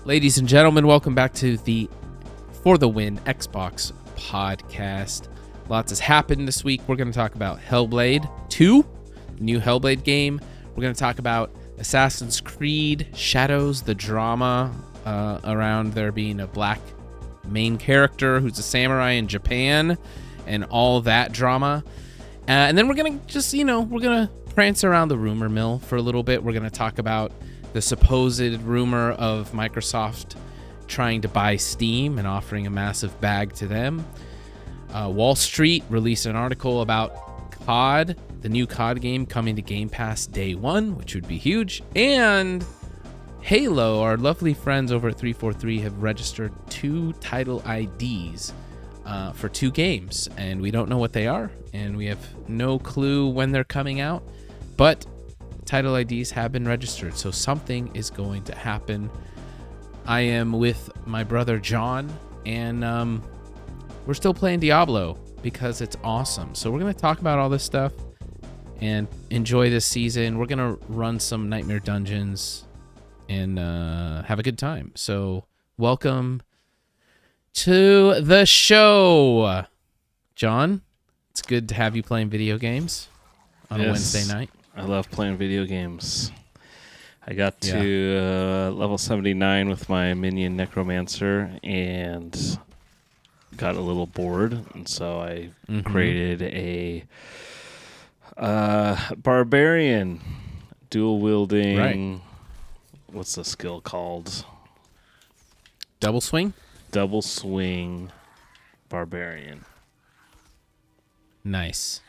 Ladies and gentlemen, welcome back to the For the Win Xbox podcast. Lots has happened this week. We're going to talk about Hellblade 2, the new Hellblade game. We're going to talk about Assassin's Creed Shadows, the drama around there being a black main character who's a samurai in Japan, and all that drama. And then we're going to just, we're going to prance around the rumor mill for a little bit. We're going to talk about the supposed rumor of Microsoft trying to buy Steam and offering a massive bag to them. Wall Street released an article about CoD, the new CoD game coming to Game Pass day one, which would be huge. And Halo, our lovely friends over at 343, have registered 2 title IDs for 2 games. And we don't know what they are, and we have no clue when they're coming out. But title IDs have been registered, so something is going to happen. I am with my brother John, and we're still playing Diablo because it's awesome. So we're going to talk about all this stuff and enjoy this season. We're going to run some Nightmare Dungeons and have a good time. So welcome to the show. John, it's good to have you playing video games on a Wednesday night. I love playing video games. I got to level 79 with my minion Necromancer and got a little bored, and so I created a barbarian dual wielding. Right. What's the skill called? Double swing? Double swing barbarian. Nice.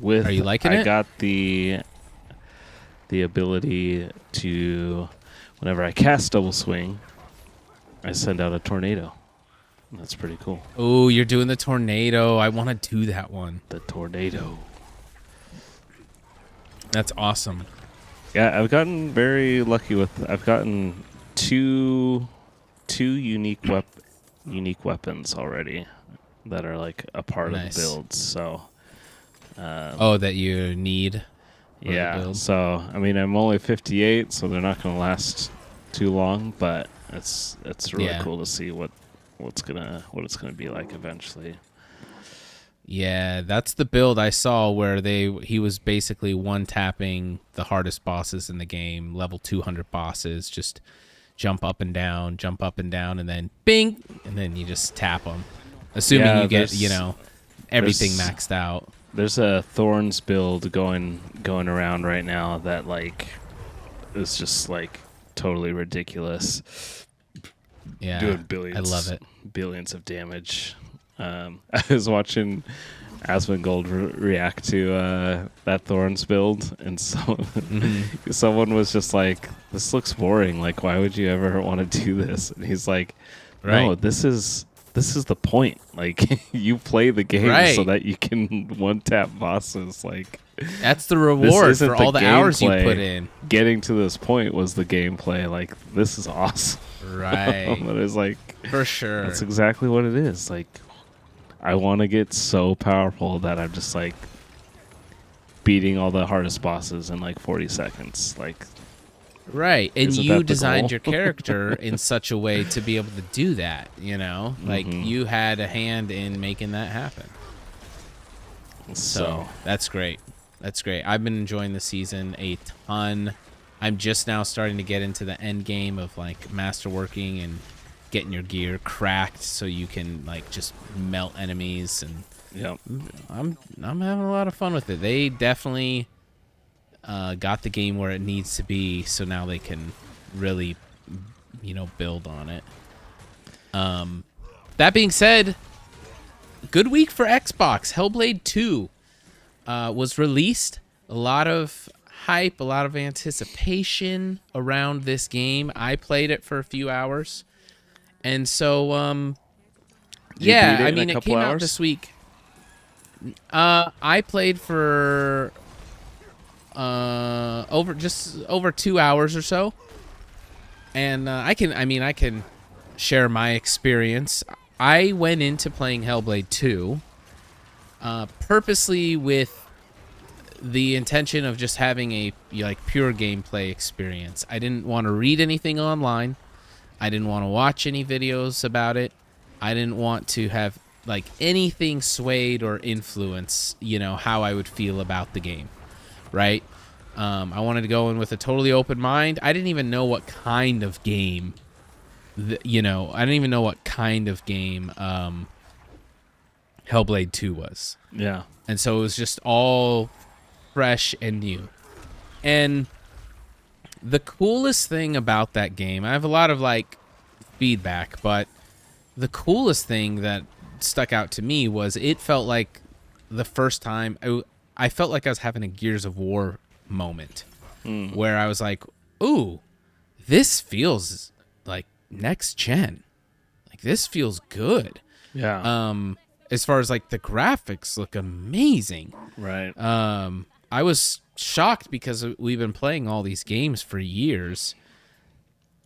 Are you liking it? I got the ability to, whenever I cast double swing, I send out a tornado. That's pretty cool. Oh, you're doing the tornado. I want to do that one. The tornado. That's awesome. Yeah, I've gotten very lucky with. I've gotten two unique weapons already that are like a part of the builds. So. That you need. Yeah. So I mean, I'm only 58, so they're not going to last too long. But it's really cool to see what it's gonna be like eventually. Yeah, that's the build I saw where he was basically one tapping the hardest bosses in the game, level 200 bosses, just jump up and down, and then bing, and then you just tap them, assuming you get everything maxed out. There's a Thorns build going around right now that like is just like totally ridiculous. Yeah, doing billions. I love it. Billions of damage. I was watching Asmongold react to that Thorns build, and someone was just like, "This looks boring. Like, why would you ever want to do this?" And he's like, "No, this is the point. Like, you play the game so that you can one-tap bosses. Like, that's the reward for all the hours you put in. Getting to this point was the gameplay. Like, this is awesome." Right. But it's like, for sure. That's exactly what it is. Like, I want to get so powerful that I'm just like beating all the hardest bosses in like 40 seconds. Like, right, and you designed your character in such a way to be able to do that, Like, you had a hand in making that happen. So, that's great. That's great. I've been enjoying the season a ton. I'm just now starting to get into the end game of, like, masterworking and getting your gear cracked so you can, like, just melt enemies. And I'm having a lot of fun with it. They definitely got the game where it needs to be, so now they can really, build on it. That being said, good week for Xbox. Hellblade 2 was released. A lot of hype, a lot of anticipation around this game. I played it for a few hours, and so it came out this week. I played for over 2 hours or so, and I can share my experience. I went into playing Hellblade 2 purposely with the intention of just having a pure gameplay experience. I didn't want to read anything online. I didn't want to watch any videos about it. I didn't want to have like anything swayed or influence, how I would feel about the game, right? I wanted to go in with a totally open mind. I didn't even know what kind of game, I didn't even know what kind of game Hellblade 2 was. Yeah. And so it was just all fresh and new. And the coolest thing about that game, I have a lot of like feedback, but the coolest thing that stuck out to me was it felt like the first time I felt like I was having a Gears of War moment where I was like, ooh, this feels like next gen. Like this feels good. Yeah. As far as like the graphics look amazing. Right. I was shocked because we've been playing all these games for years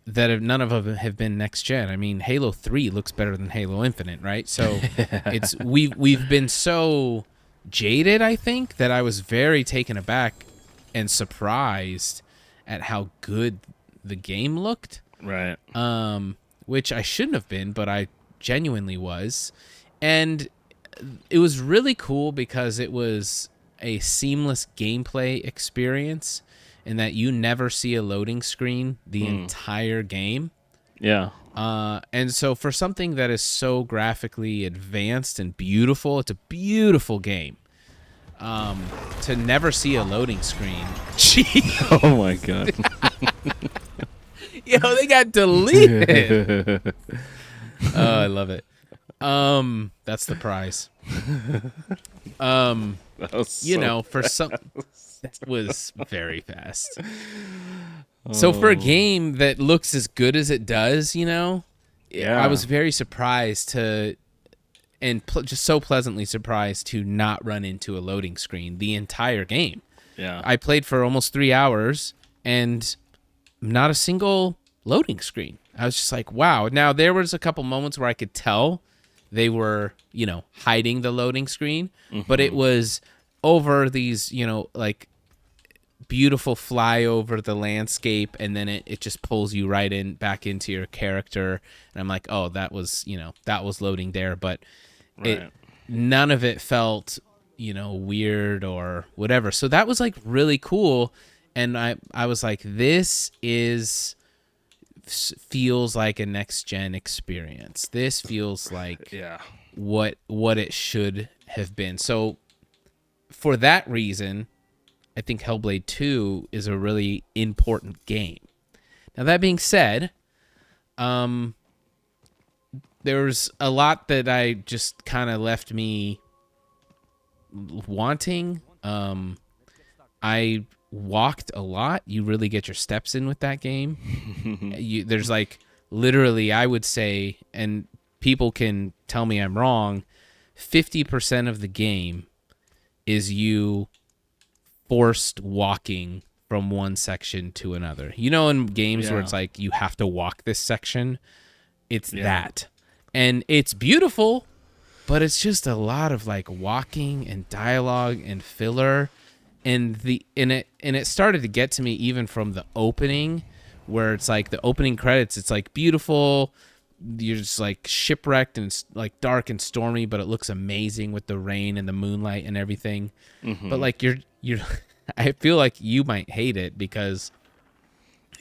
that none of them have been next gen. I mean, Halo 3 looks better than Halo Infinite, right? So we've been so jaded, I think, that I was very taken aback and surprised at how good the game looked. Right. Which I shouldn't have been, but I genuinely was. And it was really cool because it was a seamless gameplay experience in that you never see a loading screen the entire game. Yeah. And so for something that is so graphically advanced and beautiful, it's a beautiful game. To never see a loading screen. Gee. Oh my god. Yo, they got deleted. Oh, I love it. That's the prize. For some, that was very fast. So for a game that looks as good as it does, Yeah. I was very surprised just so pleasantly surprised to not run into a loading screen the entire game. Yeah. I played for almost 3 hours and not a single loading screen. I was just like, wow. Now, there was a couple moments where I could tell they were, hiding the loading screen, but it was over these, like beautiful fly over the landscape, and then it just pulls you right back into your character. And I'm like, oh, that was loading there, but none of it felt, weird or whatever. So that was like really cool. And I was like, this feels like a next gen experience. This feels like what it should have been. So for that reason, I think Hellblade 2 is a really important game. Now that being said, there's a lot that I just kind of left me wanting. I walked a lot. You really get your steps in with that game. There's like literally, I would say, and people can tell me I'm wrong, 50% of the game is you forced walking from one section to another. In games where it's like you have to walk this section, it's that. And it's beautiful, but it's just a lot of like walking and dialogue and filler. And it started to get to me even from the opening, where it's like the opening credits, it's like beautiful, you're just like shipwrecked and it's like dark and stormy, but it looks amazing with the rain and the moonlight and everything. But like you're I feel like you might hate it because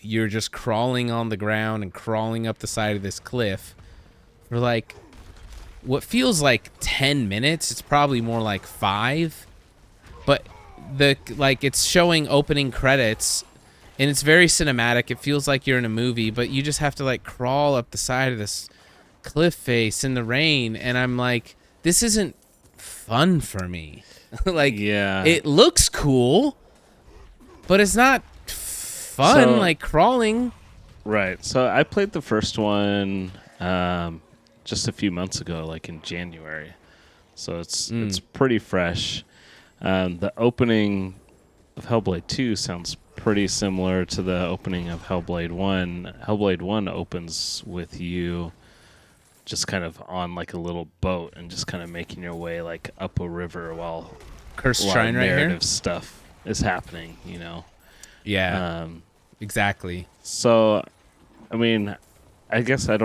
you're just crawling on the ground and crawling up the side of this cliff for like what feels like 10 minutes. It's probably more like 5, but it's showing opening credits and it's very cinematic. It feels like you're in a movie, but you just have to like crawl up the side of this cliff face in the rain. And I'm like, this isn't fun for me. It looks cool, but it's not fun, like crawling. Right. So I played the first one just a few months ago, like in January. So it's pretty fresh. The opening of Hellblade 2 sounds pretty similar to the opening of Hellblade 1. Hellblade 1 opens with you just kind of on like a little boat and just kind of making your way like up a river while Cursed a lot Shrine of right narrative here? stuff is happening, Yeah, exactly. So, I mean, I guess I'm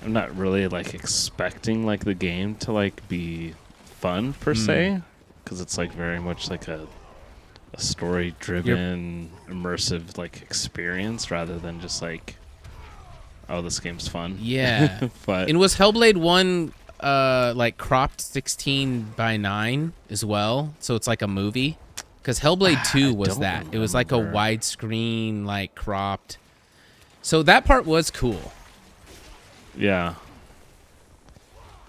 not really like expecting like the game to like be fun per se, because it's like very much like a story driven immersive like experience rather than just like, oh, this game's fun. Yeah. But and was Hellblade 1 like cropped 16:9 as well? So it's like a movie? Because Hellblade 2 was that. It was like a widescreen, like cropped. So that part was cool. yeah.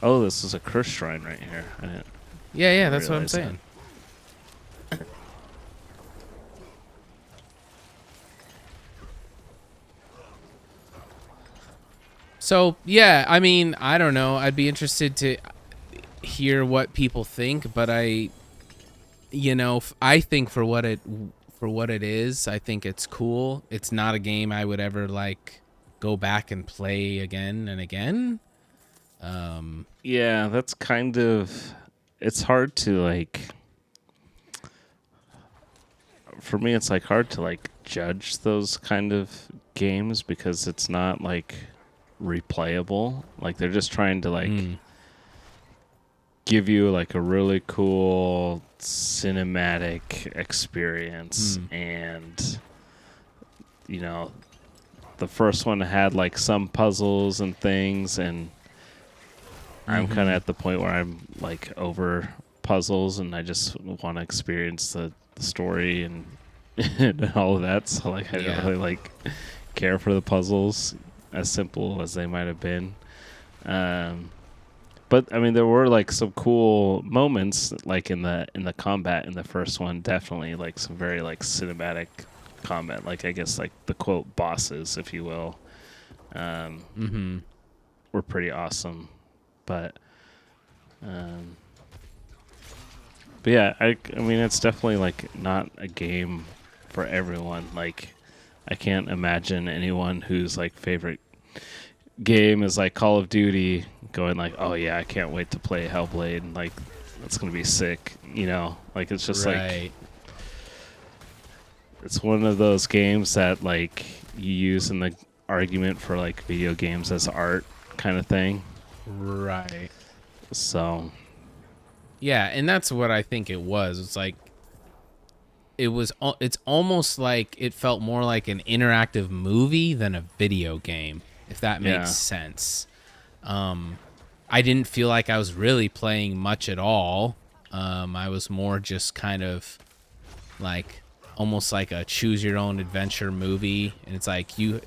Oh, this is a curse shrine right here. I didn't Yeah, that's what I'm realize saying. So, yeah, I mean, I don't know. I'd be interested to hear what people think, but I think for what it is, I think it's cool. It's not a game I would ever like go back and play again and again. Yeah, that's kind of, it's hard to like, for me it's like hard to like judge those kind of games because it's not like replayable. Like they're just trying to like give you like a really cool cinematic experience, and you know, the first one had like some puzzles and things, and I'm kind of at the point where I'm like over puzzles and I just want to experience the story and and all of that. So like I don't really like care for the puzzles, as simple as they might have been. But I mean, there were like some cool moments, like in the combat in the first one. Definitely like some very like cinematic combat. Like I guess like the quote bosses, if you will, were pretty awesome. But yeah, I mean, it's definitely like not a game for everyone. Like I can't imagine anyone whose like favorite game is like Call of Duty going like, oh yeah, I can't wait to play Hellblade, and like that's gonna be sick, you know. Like it's just like, it's one of those games that like you use in the argument for like video games as art kind of thing, Right. so Yeah, and that's what I think it was. It's like it's almost like it felt more like an interactive movie than a video game, if that makes sense. I didn't feel like I was really playing much at all. I was more just kind of like almost like a choose your own adventure movie, and it's like you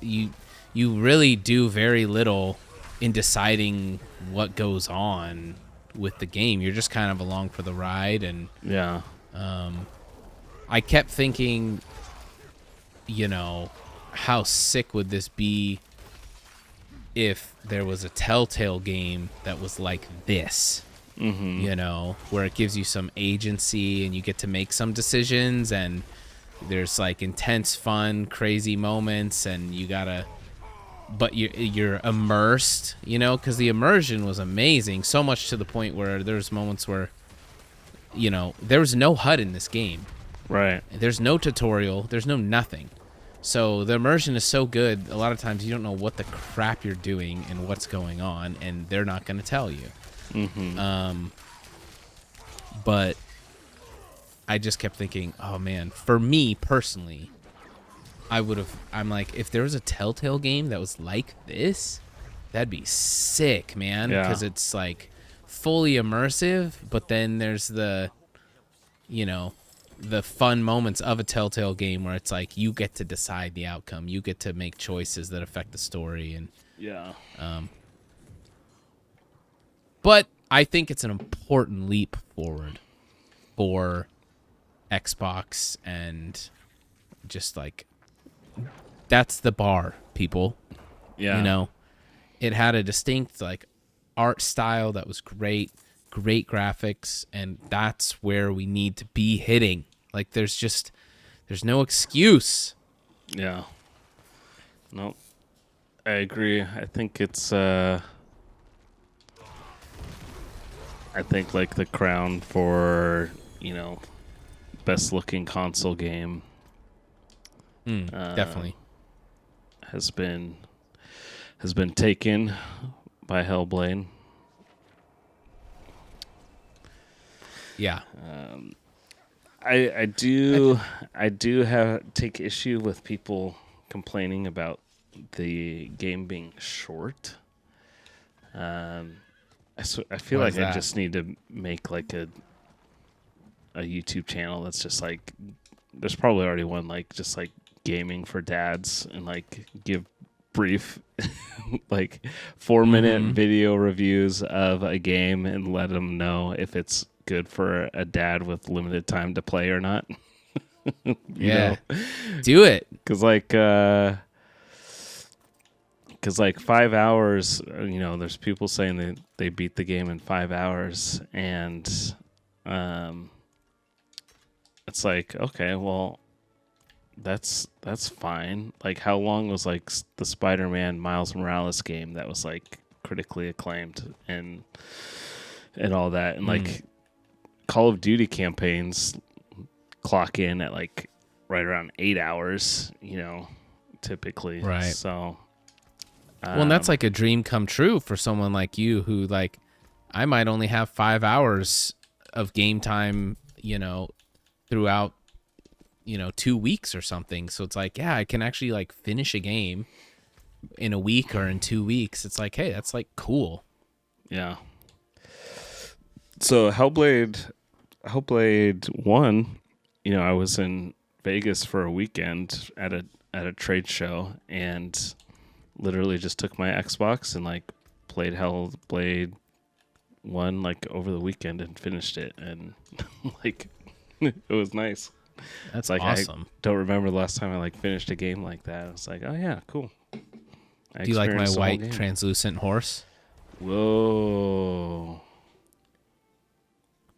really do very little in deciding what goes on with the game. You're just kind of along for the ride, and I kept thinking, you know, how sick would this be if there was a Telltale game that was like this, you know, where it gives you some agency and you get to make some decisions, and there's like intense, fun, crazy moments, and you gotta, but you're immersed, you know, because the immersion was amazing, so much to the point where there's moments where, you know, there was no HUD in this game. right. There's no tutorial. There's no nothing. So the immersion is so good, a lot of times you don't know what the crap you're doing and what's going on, and they're not going to tell you. But I just kept thinking, oh man, for me personally, I'm like, if there was a Telltale game that was like this, that'd be sick, man. Because it's like fully immersive, but then there's the, you know, the fun moments of a Telltale game where it's like you get to decide the outcome, you get to make choices that affect the story, and but I think it's an important leap forward for Xbox, and just like that's the bar, people. You know, it had a distinct like art style that was great graphics, and that's where we need to be hitting. Like there's no excuse. Yeah. Nope. I agree. I think it's I think like the crown for, you know, best looking console game Definitely has been has been taken by Hellblade. Yeah. I do take issue with people complaining about the game being short. I feel Why like is I that? just need to make like a YouTube channel that's just like, there's probably already one like just like gaming for dads, and like give brief like 4-minute video reviews of a game and let them know if it's good for a dad with limited time to play or not. Yeah. Do it. Because like 5 hours, there's people saying that they beat the game in 5 hours, and it's like, okay, well, that's fine. Like, how long was like the Spider-Man Miles Morales game that was like critically acclaimed and all that, and like Call of Duty campaigns clock in at like right around 8 hours, typically. Right. So, Well, and that's like a dream come true for someone like you who, like, I might only have 5 hours of game time, throughout, 2 weeks or something. So it's like, yeah, I can actually like finish a game in a week or in 2 weeks. It's like, hey, that's like cool. Yeah. So Hellblade 1, I was in Vegas for a weekend at a trade show, and literally just took my Xbox and like played Hellblade 1 like over the weekend and finished it, and like it was nice. That's like awesome. I don't remember the last time I like finished a game like that. I was like, oh yeah, cool. Do you like my white translucent horse? Whoa.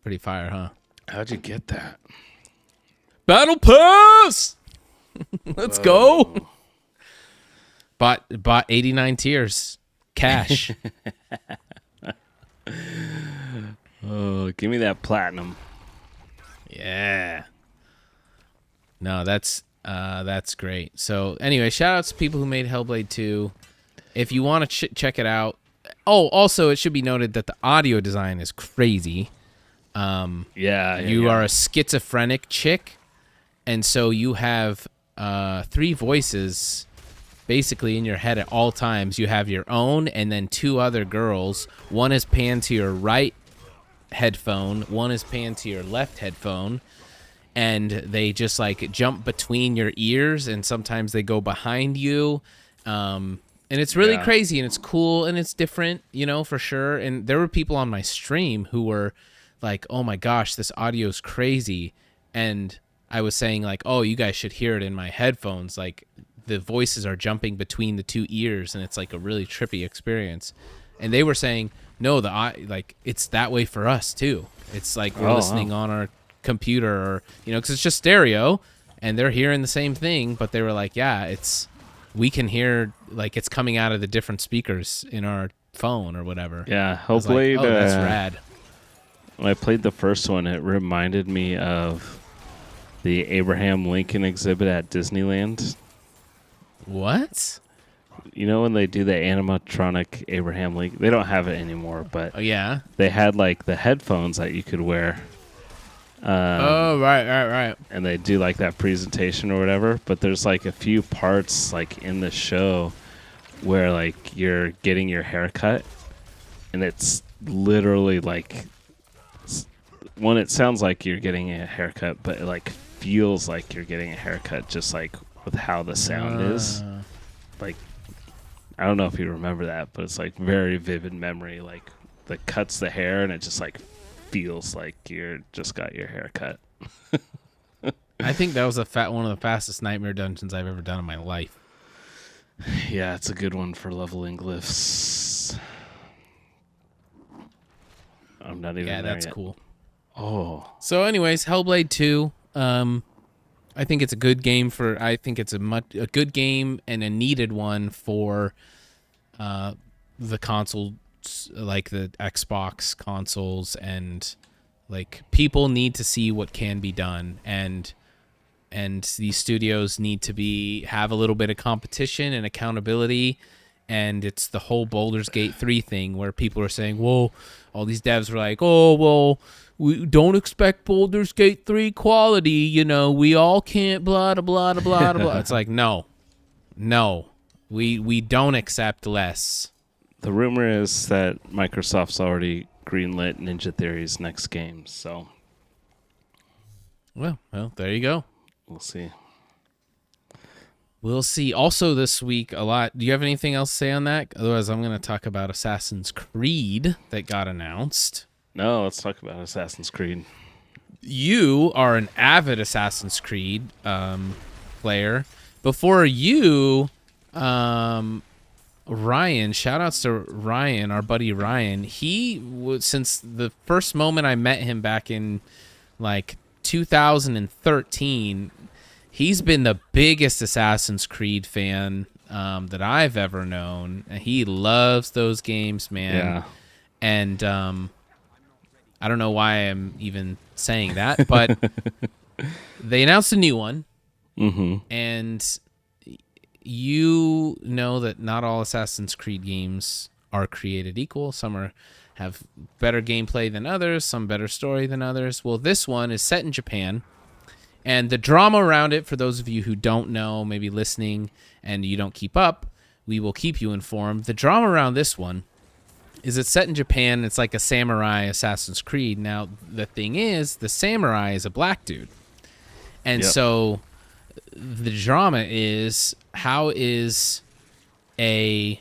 Pretty fire, huh? How'd you get that? Battle Pass! Let's go. Bought 89 tiers. Cash. Oh, give me that platinum. Yeah. No, that's great. So anyway, shout outs to people who made Hellblade 2. If you want to check it out. Oh, also it should be noted that the audio design is crazy. You are a schizophrenic chick, and so you have 3 voices basically in your head at all times. You have your own and then 2 other girls. One is panned to your right headphone, one is panned to your left headphone, and they just like jump between your ears, and sometimes they go behind you. And it's really crazy, and it's cool, and it's different, for sure. And there were people on my stream who were like, oh my gosh, this audio is crazy. And I was saying like, oh, you guys should hear it in my headphones. Like the voices are jumping between the 2 ears, and it's like a really trippy experience. And they were saying, no, it's that way for us too. It's like we're listening on our computer, or, because it's just stereo and they're hearing the same thing. But they were like, yeah, we can hear like it's coming out of the different speakers in our phone or whatever. Yeah, Hellblade. Like, oh, that's rad. When I played the first one, it reminded me of the Abraham Lincoln exhibit at Disneyland. What? When they do the animatronic Abraham Lincoln? They don't have it anymore, but they had like the headphones that you could wear. Right. And they do like that presentation or whatever, but there's like a few parts like in the show where like you're getting your hair cut, and it's literally like, one, it sounds like you're getting a haircut, but it like feels like you're getting a haircut, just like with how the sound is. Like, I don't know if you remember that, but it's like very vivid memory. Like that cuts the hair, and it just like feels like you're just got your hair cut. I think that was one of the fastest nightmare dungeons I've ever done in my life. Yeah, it's a good one for leveling glyphs. I'm not even. Yeah, there that's yet. cool. Oh. So, anyways, Hellblade 2. I think it's a good game I think it's a good game and a needed one for the console, like the Xbox consoles, and like people need to see what can be done, and these studios need to have a little bit of competition and accountability, and it's the whole Baldur's Gate 3 thing where people are saying, well, all these devs were like, oh, well, we don't expect Baldur's Gate 3 quality, you know, we all can't blah, blah, blah, blah, blah. It's like, no, we don't accept less. The rumor is that Microsoft's already greenlit Ninja Theory's next game, so. Well, there you go. We'll see. We'll see. Also this week, a lot. Do you have anything else to say on that? Otherwise, I'm going to talk about Assassin's Creed that got announced. No, let's talk about Assassin's Creed. You are an avid Assassin's Creed player. Before you, Ryan, shout-outs to Ryan, our buddy Ryan. He was, since the first moment I met him back in, like, 2013, he's been the biggest Assassin's Creed fan that I've ever known. And he loves those games, man. Yeah. And I don't know why I'm even saying that, but they announced a new one. Mm-hmm. And you know that not all Assassin's Creed games are created equal. Some have better gameplay than others, some better story than others. Well, this one is set in Japan. And the drama around it, for those of you who don't know, maybe listening and you don't keep up, we will keep you informed. The drama around this one is it's set in Japan. It's like a samurai Assassin's Creed. Now, the thing is, the samurai is a black dude. And so the drama is, how is a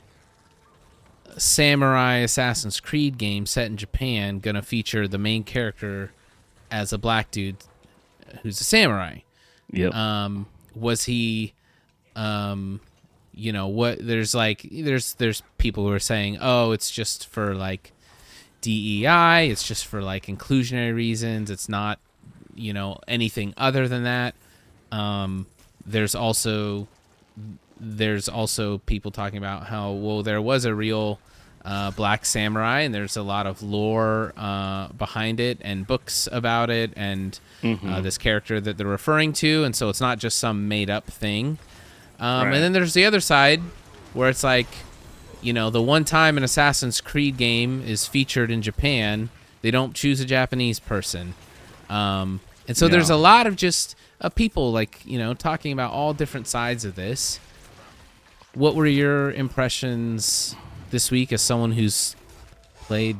samurai Assassin's Creed game set in Japan going to feature the main character as a black dude who's a samurai? Yep. Was he, you know, what? There's people who are saying, oh, it's just for like DEI. It's just for like inclusionary reasons. It's not, you know, anything other than that. There's also people talking about how, well, there was a real black samurai, and there's a lot of lore behind it and books about it, and this character that they're referring to, and so it's not just some made up thing. Right. And then there's the other side where it's like, you know, the one time an Assassin's Creed game is featured in Japan, they don't choose a Japanese person. And so there's a lot of just people, like, you know, talking about all different sides of this. What were your impressions this week as someone who's played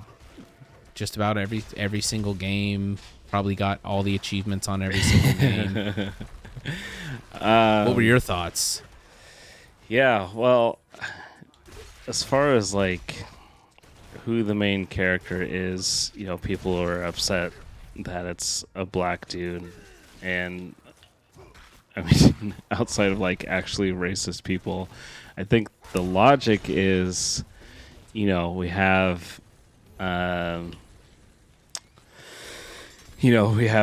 just about every single game, probably got all the achievements on every single game? What were your thoughts? Yeah, well, as far as like who the main character is, you know, people are upset that it's a black dude, and I mean, outside of like actually racist people, I think the logic is, you know, we have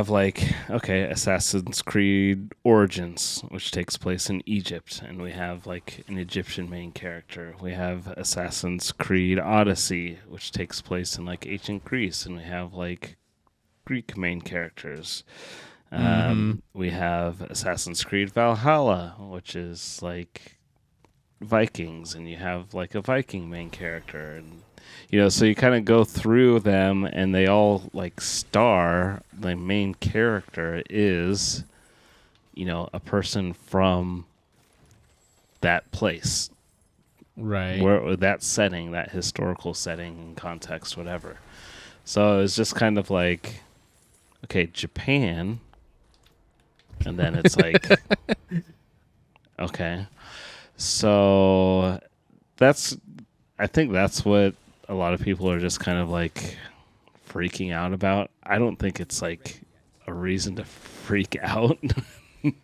like, okay, Assassin's Creed Origins, which takes place in Egypt, and we have like an Egyptian main character. We have Assassin's Creed Odyssey, which takes place in like ancient Greece, and we have like Greek main characters. We have Assassin's Creed Valhalla, which is like Vikings, and you have like a Viking main character, and you know, so you kind of go through them, and they all like star. The main character is, you know, a person from that place, right? Where that setting, that historical setting and context, whatever. So it's just kind of like, okay, Japan, and then it's like, okay, so I think that's what a lot of people are just kind of like freaking out about. I don't think it's like a reason to freak out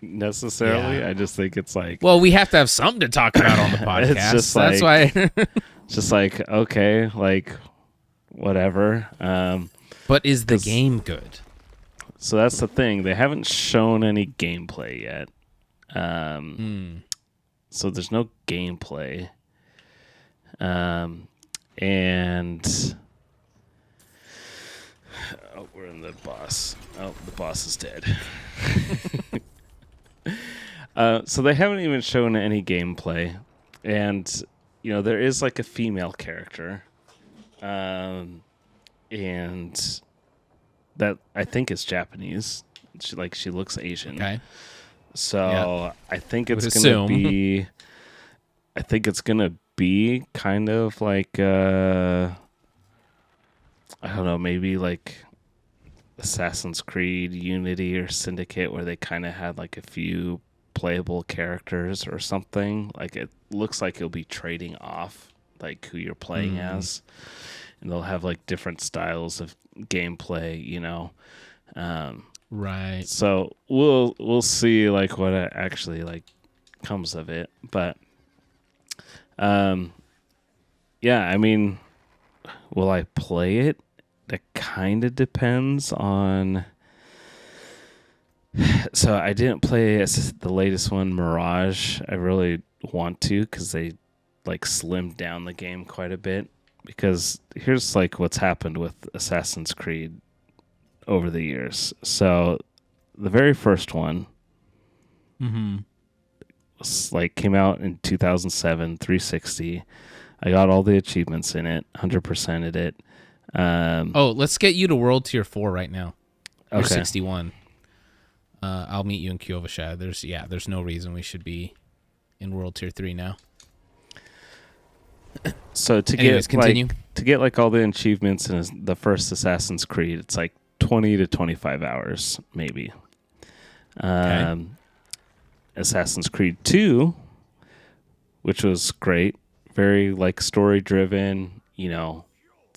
necessarily. Yeah. I just think it's like, well, we have to have something to talk about on the podcast. It's just that's like, why. Just like, okay, like whatever. But is the game good? So that's the thing. They haven't shown any gameplay yet. So there's no gameplay. And we're in the boss. Oh, the boss is dead. So they haven't even shown any gameplay, and there is like a female character, and that I think is Japanese. She looks Asian. Okay. So Yeah. I think Would it's gonna assume. be. I think it's gonna be kind of like I don't know, maybe like Assassin's Creed Unity or Syndicate, where they kind of had like a few playable characters or something. Like it looks like you'll be trading off like who you're playing as, and they'll have like different styles of gameplay. Right. So we'll see like what actually like comes of it, but yeah, I mean, will I play it? That kind of depends on. So I didn't play the latest one, Mirage. I really want to because they like slimmed down the game quite a bit. Because here's like what's happened with Assassin's Creed over the years. So the very first one was like came out in 2007, 360. I got all the achievements in it, 100%ed it. Let's get you to World Tier 4 right now. You're Okay. 61. I'll meet you in Kyovashad. There's no reason we should be in World Tier 3 now. So Anyways, continue. to get like all the achievements in the first Assassin's Creed, it's like 20 to 25 hours maybe. Okay. Assassin's Creed 2, which was great, very like story driven,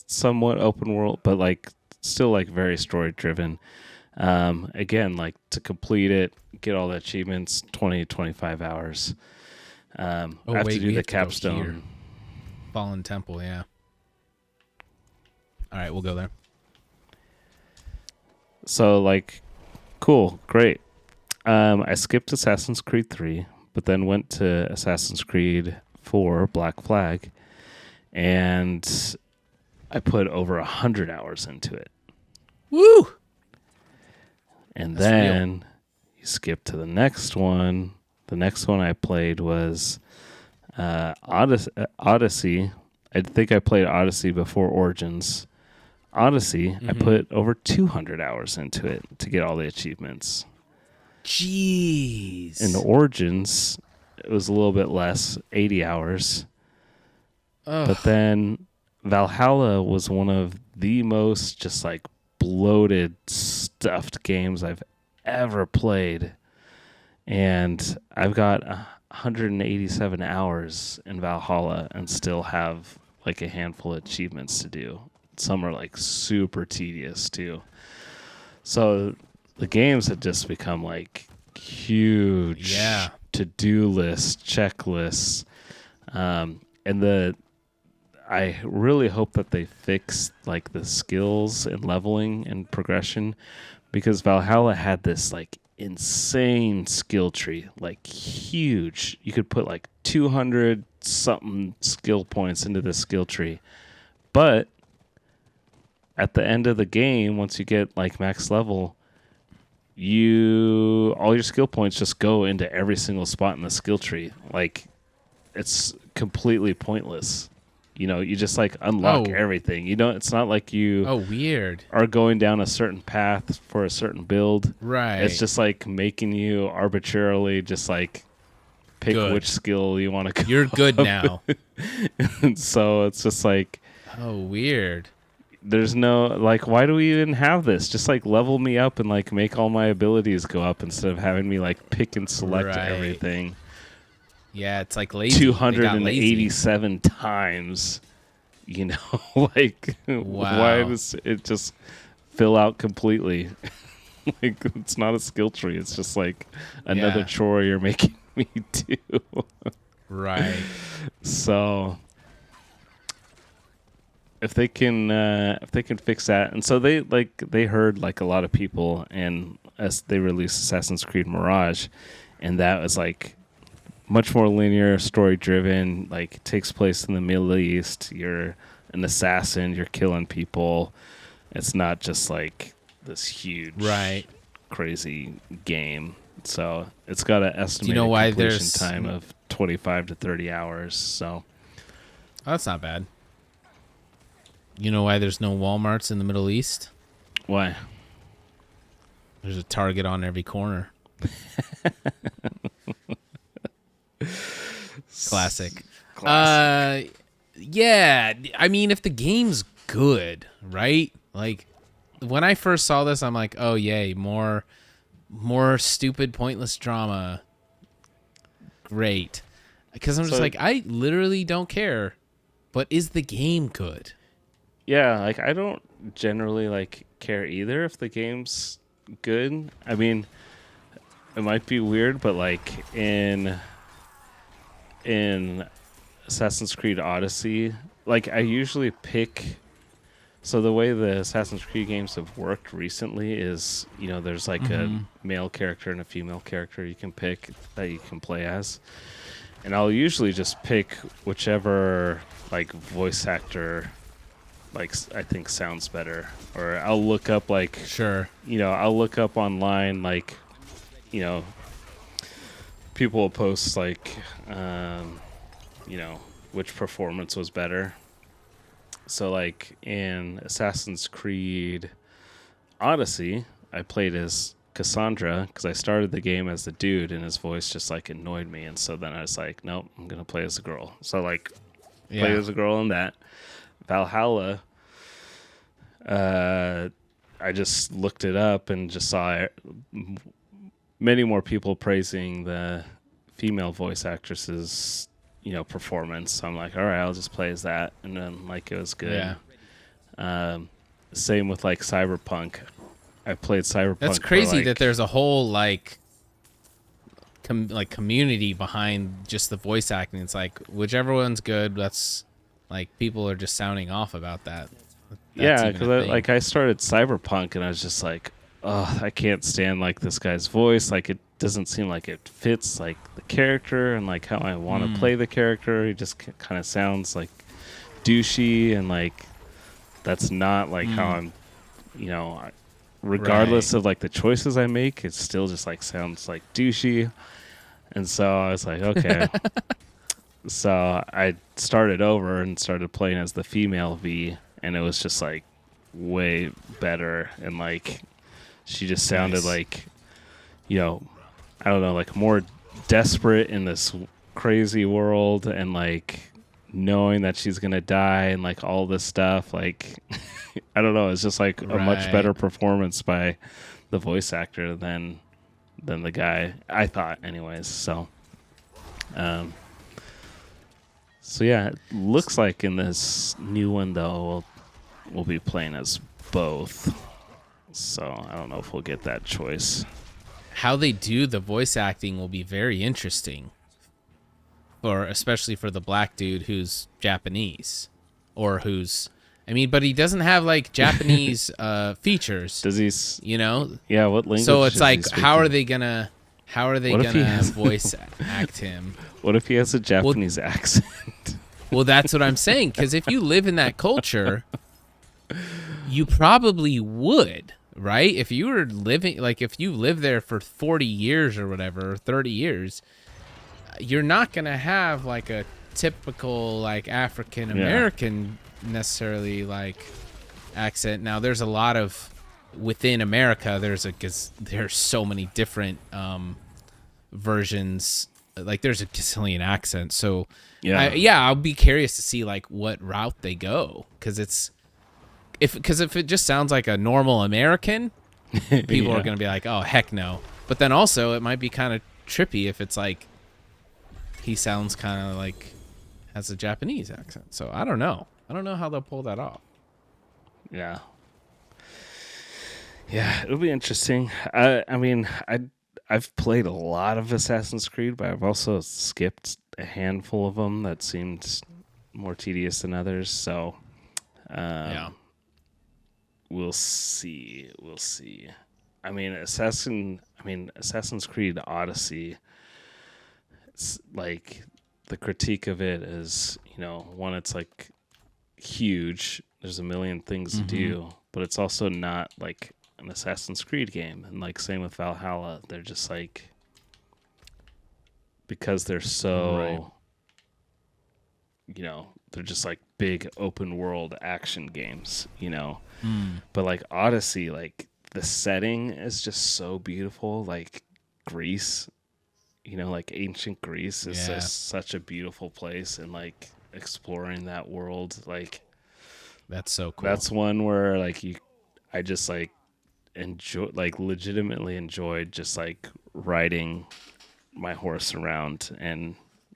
somewhat open world, but like still like very story driven. Again, like to complete it, get all the achievements, 20 to 25 hours. I have to do the capstone. Fallen Temple, yeah. All right, we'll go there. So like, cool, great. I skipped Assassin's Creed 3, but then went to Assassin's Creed 4, Black Flag, and I put over 100 hours into it. Woo! And That's then you skip to the next one. The next one I played was Odyssey. I think I played Odyssey before Origins. Odyssey, I put over 200 hours into it to get all the achievements. Jeez. In the Origins, it was a little bit less, 80 hours. Ugh. But then Valhalla was one of the most just like bloated, stuffed games I've ever played. And I've got 187 hours in Valhalla and still have like a handful of achievements to do. Some are like super tedious too. So the games have just become like huge to-do lists, checklists. And I really hope that they fix like the skills and leveling and progression, because Valhalla had this like insane skill tree, like huge. You could put like 200 something skill points into the skill tree. But at the end of the game, once you get like max level, all your skill points just go into every single spot in the skill tree. Like it's completely pointless. You just like unlock everything. It's not like you weird. are going down a certain path for a certain build. Right. It's just like making you arbitrarily just like pick which skill you want to go. You're good now. And so it's just like, weird. There's no like, why do we even have this? Just like level me up and like make all my abilities go up instead of having me like pick and select everything. Yeah, it's like lazy. 287 times, like why does it just fill out completely? Like it's not a skill tree. It's just like another chore you're making me do. Right. So if they can fix that, and so they heard like a lot of people, and as they released Assassin's Creed Mirage, and that was like much more linear, story driven, like takes place in the Middle East. You're an assassin, you're killing people. It's not just like this huge crazy game. So it's got an estimated completion time of 25 to 30 hours. So Oh, that's not bad. You know why there's no Walmarts in the Middle East? Why? There's a Target on every corner. Classic. Yeah, I mean, if the game's good, right? Like, when I first saw this, I'm like, oh, yay, more stupid, pointless drama. Great. Because I'm just like, I literally don't care. But is the game good? Yeah, like, I don't generally, like, care either if the game's good. I mean, it might be weird, but, like, in Assassin's Creed Odyssey, like, I usually pick... So the way the Assassin's Creed games have worked recently is, you know, there's like a male character and a female character you can pick that you can play as. And I'll usually just pick whichever, like, voice actor, like, I think sounds better. Or I'll look up, like... Sure. You know, I'll look up online, like, you know, people will post, like, you know, which performance was better. So, like, in Assassin's Creed Odyssey, I played as Cassandra because I started the game as the dude, and his voice just, like, annoyed me. And so then I was like, nope, I'm going to play as a girl. So, like, played as a girl in that. Valhalla, I just looked it up and just saw many more people praising the female voice actresses, you know, performance. So I'm like, all right, I'll just play as that. And then, like, it was good. Yeah. Same with, like, Cyberpunk. I played Cyberpunk. That's crazy that there's a whole, like, community behind just the voice acting. It's like, whichever one's good, that's, like, people are just sounding off about that. Yeah, because I started Cyberpunk and I was just like, oh, I can't stand, like, this guy's voice. Like, it doesn't seem like it fits, like, the character and, like, how I want to play the character. He just kind of sounds, like, douchey, and, like, that's not, like, how I'm, you know, regardless of, like, the choices I make, it still just, like, sounds, like, douchey. And so I was like, okay. So I started over and started playing as the female V, and it was just, like, way better. And, like, she just sounded like, you know, I don't know, like, more desperate in this crazy world, and, like, knowing that she's gonna die and, like, all this stuff. Like, I don't know, it's just, like, a much better performance by the voice actor than the guy, I thought, anyways. So yeah, it looks like in this new one, though, we'll be playing as both. So I don't know if we'll get that choice. How they do the voice acting will be very interesting, especially for the black dude who's Japanese, or who's, I mean, but he doesn't have, like, Japanese features. Does he? You know? Yeah. What language? So it's like, how are they gonna voice act him? What if he has a Japanese accent? Well, that's what I'm saying. Because if you live in that culture, you probably would, right? If you were living, like, if you live there for 40 years or whatever, 30 years, you're not going to have, like, a typical, like, African American necessarily, like, accent. Now, there's a lot of, within America, there's so many different versions. Like, there's a gazillion accents. So, I'll be curious to see, like, what route they go. Because if it just sounds like a normal American, people are going to be like, oh, heck no. But then also, it might be kind of trippy if it's like he sounds kind of like has a Japanese accent. So I don't know. I don't know how they'll pull that off. Yeah. Yeah, it'll be interesting. I mean, I've played a lot of Assassin's Creed, but I've also skipped a handful of them that seemed more tedious than others. So, we'll see. I mean, Assassin's Creed Odyssey. It's like, the critique of it is, you know, one, it's like huge. There's a million things to do, but it's also not like an Assassin's Creed game. And, like, same with Valhalla, they're just, like, because they're so, you know, they're just like big open world action games, But like Odyssey, like the setting is just so beautiful. Like Greece, like ancient Greece is just such a beautiful place, and like exploring that world, like That's so cool. that's one where like I just like legitimately enjoyed just like riding my horse around and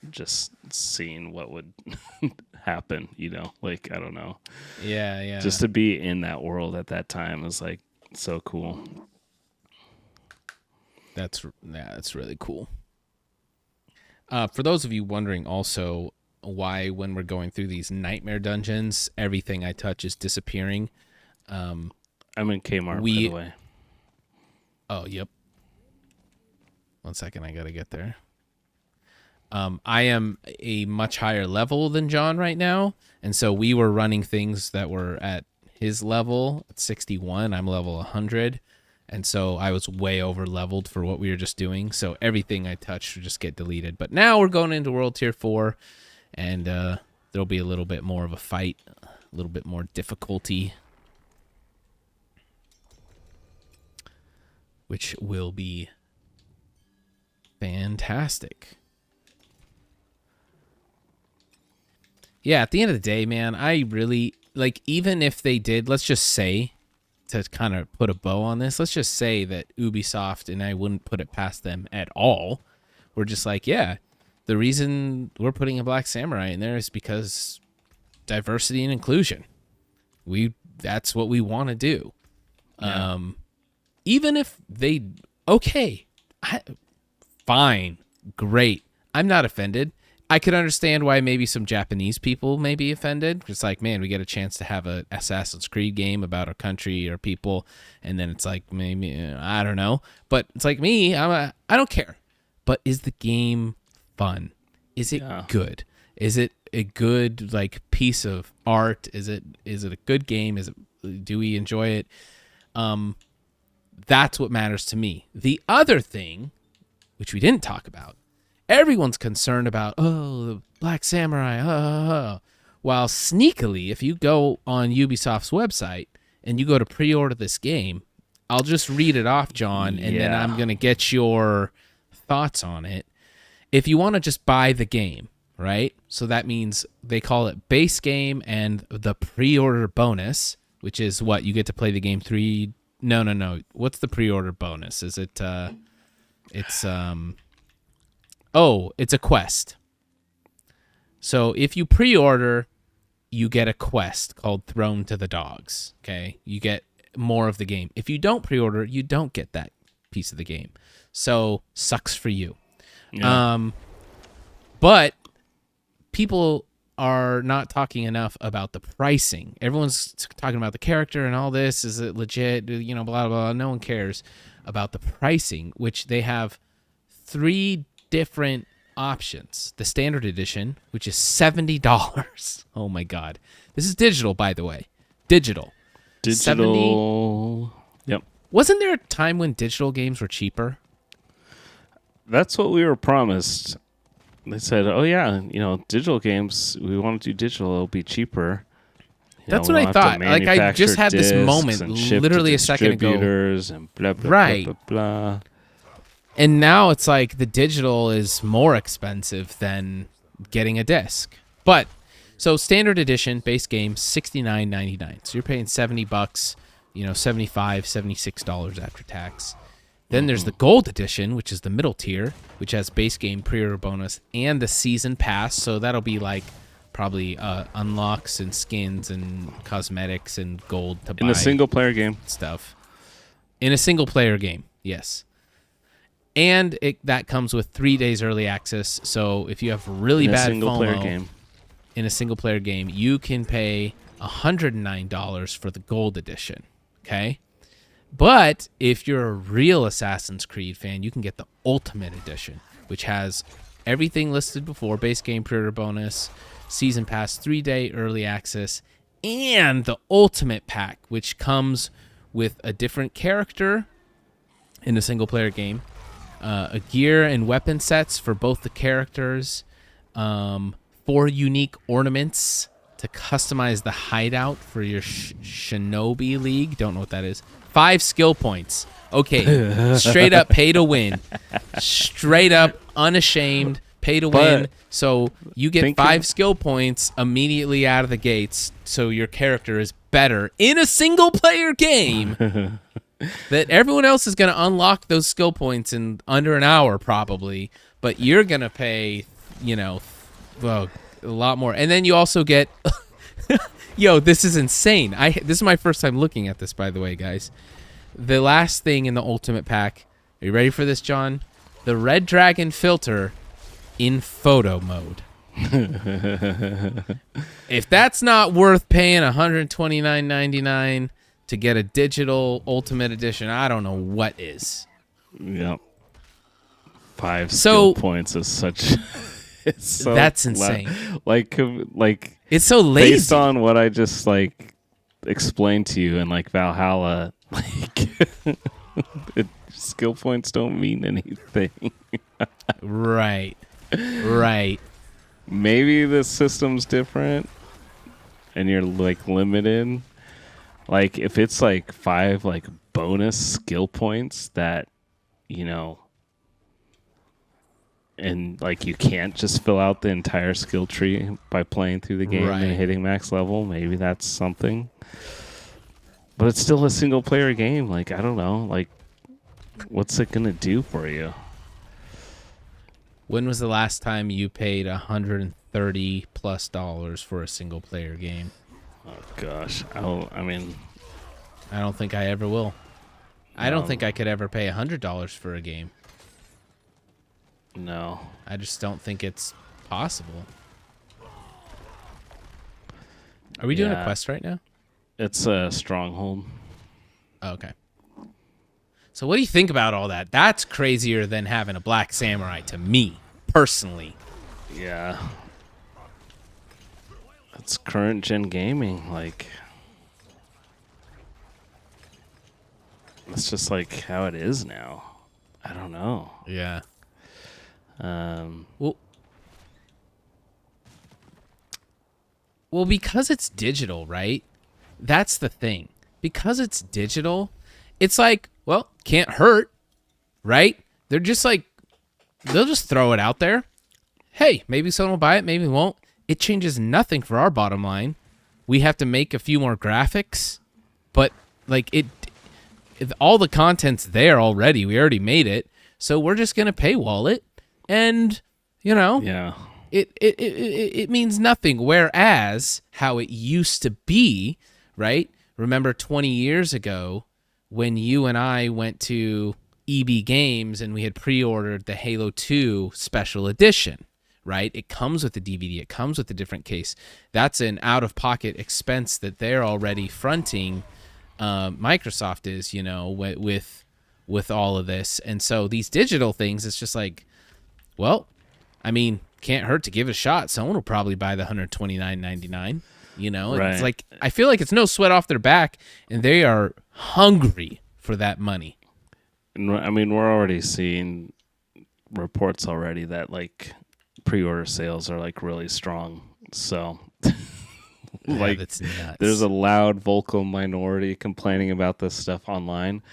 just seeing what would happen, like I don't know. Yeah. Just to be in that world at that time is like so cool. That's really cool. For those of you wondering also why when we're going through these nightmare dungeons, everything I touch is disappearing. I'm in Kmart, by the way. Oh, yep. 1 second, I gotta get there. I am a much higher level than John right now, and so we were running things that were at his level at 61. I'm level 100, and so I was way over leveled for what we were just doing. So everything I touched would just get deleted. But now we're going into World Tier 4, and there'll be a little bit more of a fight, a little bit more difficulty, which will be fantastic. Yeah, at the end of the day, man, I really, like, even if they did, let's just say, to kind of put a bow on this, let's just say that Ubisoft, and I wouldn't put it past them at all, we're just like, yeah, the reason we're putting a Black Samurai in there is because diversity and inclusion. That's what we want to do. Yeah. Even if they, fine, great. I'm not offended. I could understand why maybe some Japanese people may be offended. It's like, man, we get a chance to have an Assassin's Creed game about our country or people, and then it's like, maybe, I don't know. But it's like me, I don't care. But is the game fun? Is it good? Is it a good like piece of art? Is it a good game? Do we enjoy it? That's what matters to me. The other thing, which we didn't talk about, everyone's concerned about, the Black Samurai, while sneakily, if you go on Ubisoft's website and you go to pre-order this game, I'll just read it off, John, and then I'm going to get your thoughts on it. If you want to just buy the game, right? So that means they call it base game and the pre-order bonus, which is what? You get to play the game No. What's the pre-order bonus? Is it, it's a quest. So if you pre-order, you get a quest called Thrown to the Dogs. Okay, you get more of the game. If you don't pre-order, you don't get that piece of the game. So sucks for you. Yeah. But people are not talking enough about the pricing. Everyone's talking about the character and all this. Is it legit? Blah, blah, blah. No one cares about the pricing, which they have 3 different options. The standard edition, which is $70. Oh my god. This is digital, by the way. Digital. 70. Yep. Wasn't there a time when digital games were cheaper? That's what we were promised. They said, "Oh yeah, digital games. We want to do digital. It'll be cheaper." That's what I thought. Like I just had this moment literally a second ago. And blah, blah, right. Blah, blah, blah. And now it's like the digital is more expensive than getting a disc. But so standard edition base game $69.99. So you're paying $70, $75, $76 after tax. Then there's the gold edition, which is the middle tier, which has base game pre-order bonus and the season pass. So that'll be like probably unlocks and skins and cosmetics and gold to buy in a single player game stuff. In a single player game, yes. And that comes with 3 days early access. So if you have really bad FOMO in a single player game, you can pay $109 for the gold edition. Okay. But if you're a real Assassin's Creed fan, you can get the Ultimate Edition, which has everything listed before: base game pre-order bonus, season pass, 3-day early access, and the Ultimate Pack, which comes with a different character in a single-player game, a gear and weapon sets for both the characters, 4 unique ornaments to customize the hideout for your Shinobi League. Don't know what that is. 5 skill points. Okay, straight up pay to win. Straight up, unashamed, pay to win. So you get 5 skill points immediately out of the gates, so your character is better in a single-player game. That everyone else is going to unlock those skill points in under an hour, probably. But you're going to pay, a lot more. And then you also get... Yo, this is insane. This is my first time looking at this, by the way, guys. The last thing in the Ultimate Pack. Are you ready for this, John? The Red Dragon filter in photo mode. If that's not worth paying $129.99 to get a digital Ultimate Edition, I don't know what is. Yep. 5 skill points is such... It's so that's insane. Like it's so lazy. Based on what I just explained to you in Valhalla, skill points don't mean anything. Right. Maybe the system's different, and you're limited. If it's 5 bonus skill points that and you can't just fill out the entire skill tree by playing through the game and hitting max level. Maybe that's something. But it's still a single player game. I don't know. What's it going to do for you? When was the last time you paid $130+ for a single player game? Oh gosh. I don't think I ever will. I don't think I could ever pay $100 for a game. No. I just don't think it's possible. Are we doing a quest right now? It's a stronghold. Oh, okay. So what do you think about all that? That's crazier than having a Black Samurai to me, personally. Yeah. It's current gen gaming. It's just how it is now. I don't know. Yeah. Well, because it's digital, right? That's the thing. Because it's digital, it's can't hurt, right? They're just they'll just throw it out there. Hey, maybe someone will buy it, maybe won't. It changes nothing for our bottom line. We have to make a few more graphics, but all the content's there already. We already made it, so we're just gonna paywall it. And, yeah, it means nothing. Whereas how it used to be, right? Remember 20 years ago when you and I went to EB Games and we had pre-ordered the Halo 2 Special Edition, right? It comes with the DVD. It comes with a different case. That's an out-of-pocket expense that they're already fronting. Microsoft is, with all of this. And so these digital things, it's just well, can't hurt to give it a shot. Someone will probably buy the $129.99. Right. It's I feel like it's no sweat off their back, and they are hungry for that money. And we're already seeing reports already that pre-order sales are really strong. So, that's nuts. There's a loud vocal minority complaining about this stuff online,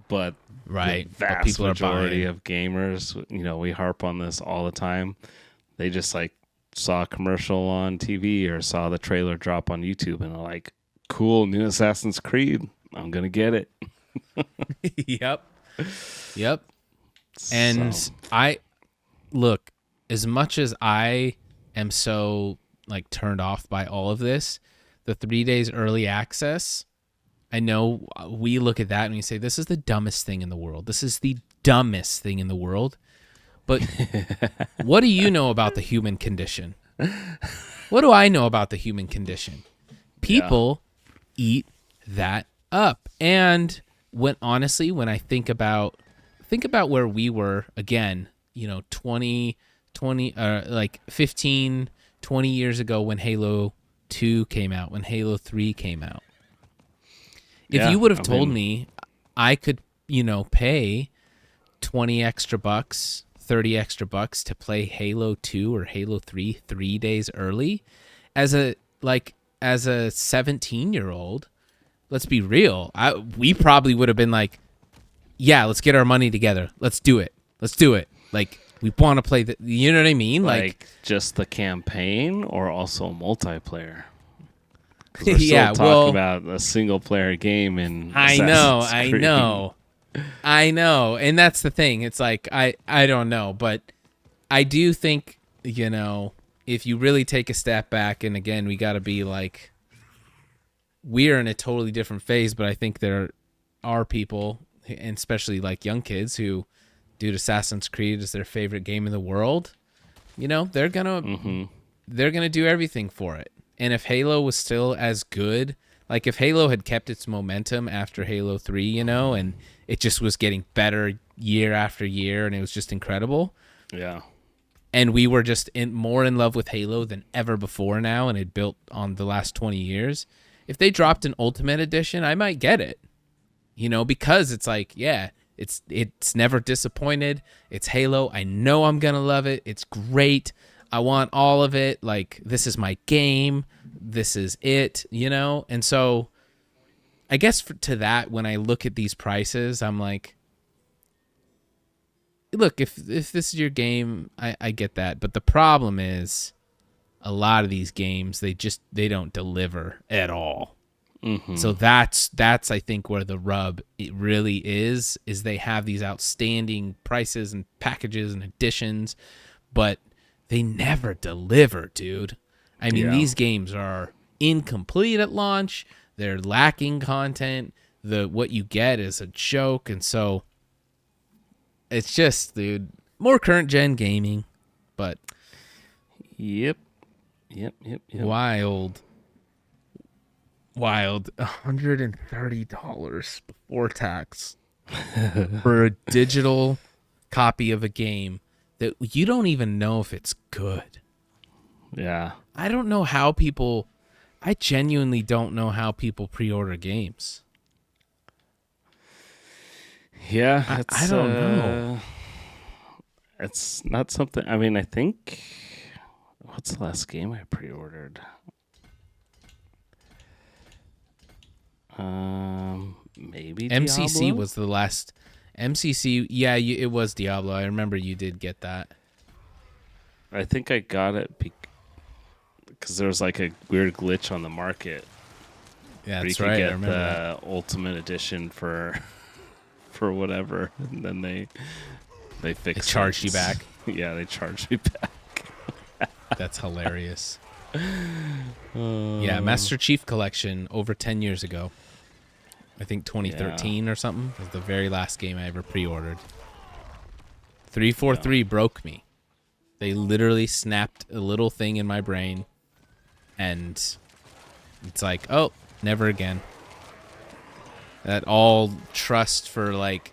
but the vast majority of gamers, we harp on this all the time. They just saw a commercial on TV or saw the trailer drop on YouTube and are cool, new Assassin's Creed. I'm going to get it. Yep. And look, as much as I am so turned off by all of this, the 3 days early access, I know we look at that and we say, this is the dumbest thing in the world. This is the dumbest thing in the world. But what do you know about the human condition? What do I know about the human condition? People eat that up. And when I think about where we were, again, 15, 20 years ago when Halo 2 came out, when Halo 3 came out. If you would have told me I could, pay 20 extra bucks, $30 extra to play Halo 2 or Halo 3 3 days early as a 17-year-old, let's be real. We probably would have been like, yeah, let's get our money together. Let's do it. Like, we want to play you know what I mean? Like just the campaign or also multiplayer? 'Cause we're yeah, still talking about a single player game in Assassin's Creed. I know. And that's the thing. It's like, I don't know, but I do think, if you really take a step back, and again, we got to be like, we're in a totally different phase, but I think there are people, and especially like young kids, who, dude, Assassin's Creed is their favorite game in the world. They're gonna do everything for it. And if Halo was still as good, like if Halo had kept its momentum after Halo 3, and it just was getting better year after year, and it was just incredible. Yeah. And we were just more in love with Halo than ever before now, and it built on the last 20 years. If they dropped an Ultimate Edition, I might get it. Because it's like, yeah, it's never disappointed. It's Halo. I know I'm going to love it. It's great. I want all of it. Like, this is my game. This is it, And so I guess to that, when I look at these prices, I'm like, look, if this is your game, I get that. But the problem is a lot of these games, they don't deliver at all. Mm-hmm. So that's I think where the rub it really is they have these outstanding prices and packages and editions, but they never deliver, dude. I mean, these games are incomplete at launch. They're lacking content. What you get is a joke, and so it's just, dude, more current gen gaming, but Yep. Wild $130 before tax for a digital copy of a game that you don't even know if it's good. Yeah. I genuinely don't know how people pre-order games. Yeah, I don't know. It's not something. I mean, I think. What's the last game I pre-ordered? Maybe MCC Diablo? was the last. MCC, yeah, it was Diablo. I remember you did get that. I think I got it because there was like a weird glitch on the market. Yeah, that's where you right. could I get remember the that. Ultimate Edition for whatever, and then they fixed They charged you back. Yeah, they charged me back. That's hilarious. Yeah, Master Chief Collection over 10 years ago. I think 2013 or something was the very last game I ever pre-ordered. 343 broke me. They literally snapped a little thing in my brain, and it's like, oh, never again. That all trust for like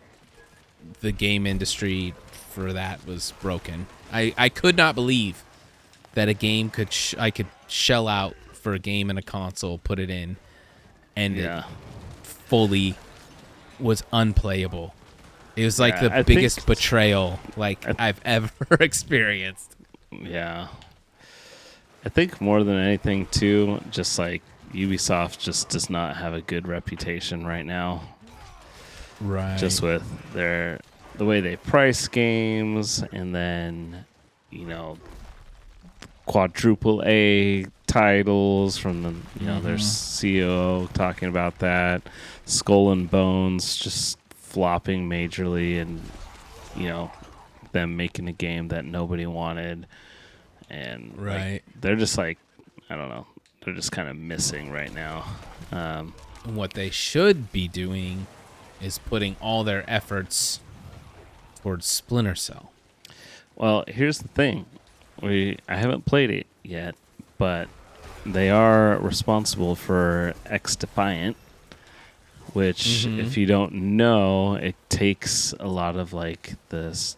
the game industry for that was broken. I could not believe that a game I could shell out for a game and a console, put it in, and it fully was unplayable. It was like the biggest betrayal I've ever experienced. Yeah. I think more than anything too, just like Ubisoft just does not have a good reputation right now. Right. Just with the way they price games, and then, quadruple A titles from the, their CEO talking about that. Skull and Bones just flopping majorly, and, them making a game that nobody wanted. And they're just like, I don't know, they're just kind of missing right now. What they should be doing is putting all their efforts towards Splinter Cell. Well, here's the thing. I haven't played it yet, but they are responsible for X Defiant, which, if you don't know, it takes a lot of like this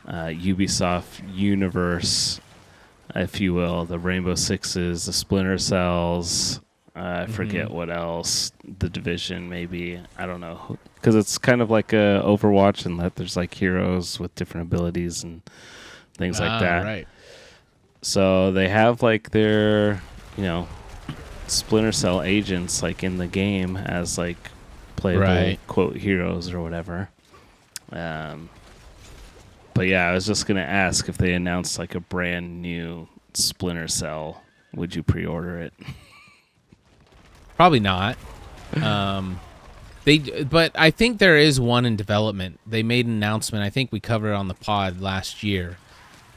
Ubisoft universe, if you will, the Rainbow Sixes, the Splinter Cells, I forget what else. The Division, maybe. I don't know. Because it's kind of like a Overwatch in that there's like heroes with different abilities and things like that. Right. So they have like their, Splinter Cell agents like in the game as like playable quote heroes or whatever. But yeah, I was just gonna ask if they announced like a brand new Splinter Cell, would you pre-order it? Probably not. But I think there is one in development. They made an announcement. I think we covered it on the pod last year.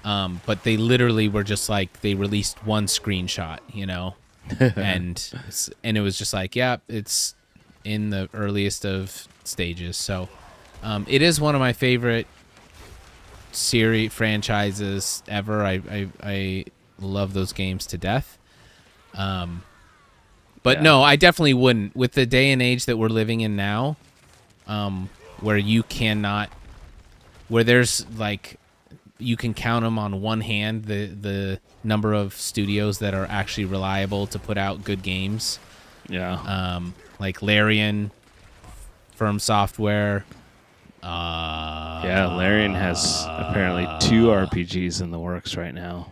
But they literally were just like, they released one screenshot, and it was just like, yeah, it's in the earliest of stages. So it is one of my favorite series franchises ever. I love those games to death. But no, I definitely wouldn't. With the day and age that we're living in now, where there's like, you can count them on one hand, the number of studios that are actually reliable to put out good games. Yeah. Like Larian, Firm Software. Larian has apparently 2 RPGs in the works right now.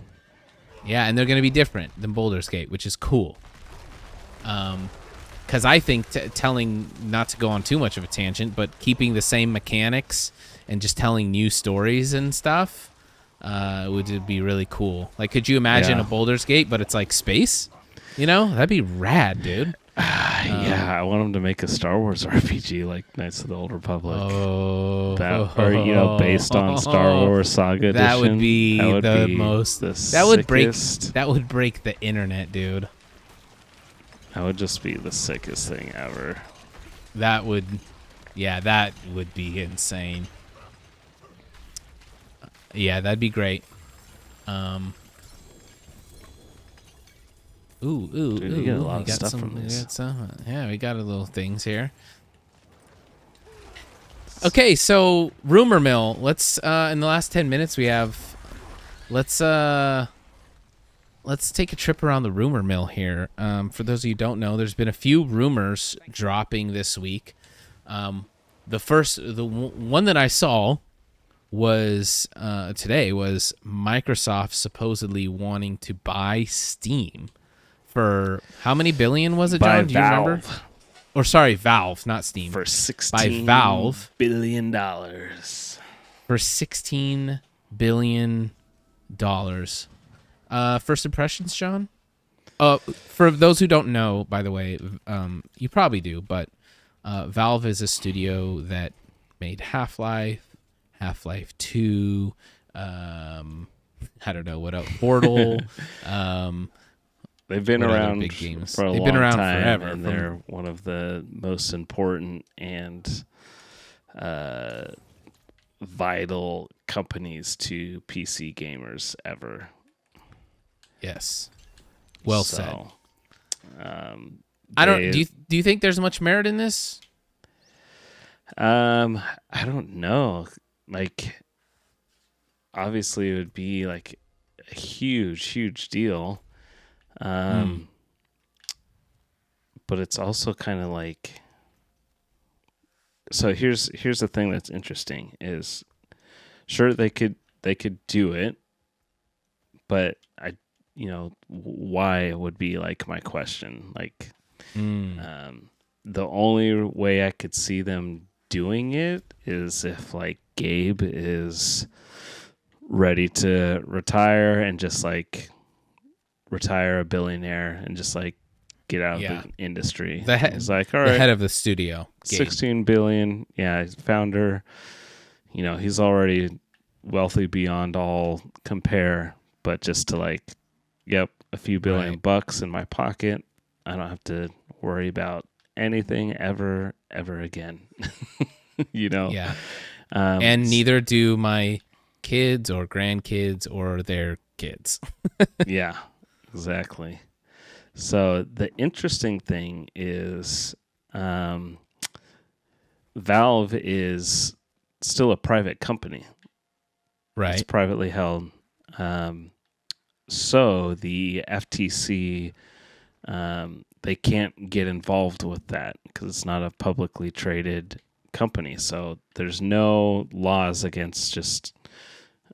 Yeah, and they're going to be different than Baldur's Gate, which is cool. Because I think telling, not to go on too much of a tangent, but keeping the same mechanics and just telling new stories and stuff would be really cool. Like, could you imagine a Baldur's Gate, but it's like space? That'd be rad, dude. I want them to make a Star Wars RPG like Knights of the Old Republic. Based on Star Wars Saga Edition. That would be sickest. That would break the internet, dude. That would just be the sickest thing ever. That would be insane. Yeah, that'd be great. Dude, you get a lot of stuff from this. We got a little things here. Okay, so rumor mill. Let's in the last 10 minutes we have. Let's take a trip around the rumor mill here. For those of you who don't know, there's been a few rumors dropping this week. The one that I saw was today was Microsoft supposedly wanting to buy Steam for how many billion was it, John? Do you remember? Or sorry, Valve, not Steam. For $16 billion. For $16 billion. First impressions, John? For those who don't know, by the way, you probably do, but Valve is a studio that made Half-Life, Half-Life 2, I don't know what else, Portal. They've been around big games? for a They've long been around time, forever, and they're one of the most important and vital companies to PC gamers ever. Yes. Well said. I don't. Do you think there's much merit in this? I don't know. Like, obviously, it would be like a huge deal. But it's also kind of like. So here's the thing that's interesting is, sure they could do it, but why would be like my question. Like, the only way I could see them doing it is if like Gabe is ready to retire and just like retire a billionaire and just like get out of the industry. He's like, all right, the head of the studio, Gabe. 16 billion. Yeah, founder. He's already wealthy beyond all compare, but just to like, yep, a few billion bucks in my pocket. I don't have to worry about anything ever again. Yeah. And neither do my kids or grandkids or their kids. Yeah, exactly. So the interesting thing is Valve is still a private company. Right. It's privately held. So the FTC they can't get involved with that because it's not a publicly traded company. So there's no laws against just,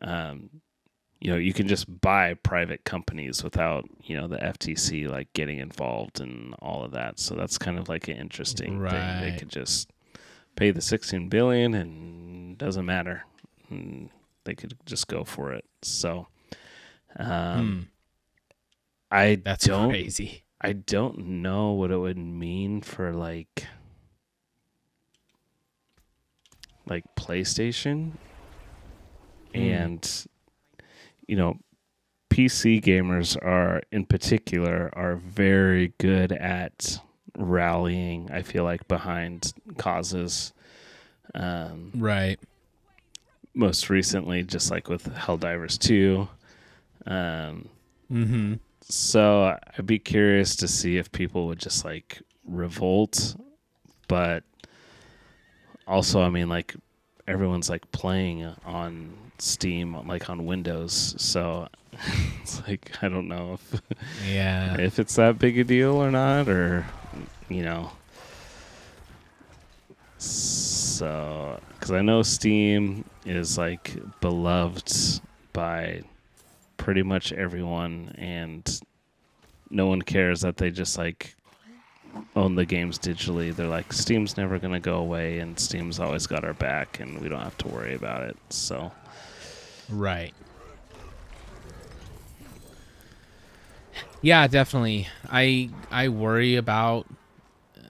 you can just buy private companies without, the FTC like getting involved and all of that. So that's kind of like an interesting thing. They could just pay the $16 billion and doesn't matter. And they could just go for it. So, That's crazy. I don't know what it would mean for like PlayStation and PC gamers in particular are very good at rallying, I feel like, behind causes. Right. Most recently, just like with Helldivers 2. So I'd be curious to see if people would just like revolt, but also, I mean, like everyone's like playing on Steam, like on Windows, so it's like I don't know if it's that big a deal or not, or so because I know Steam is like beloved by pretty much everyone, and no one cares that they just like own the games digitally. They're like, Steam's never going to go away, and Steam's always got our back, and we don't have to worry about it. So, right. Yeah, definitely. I worry about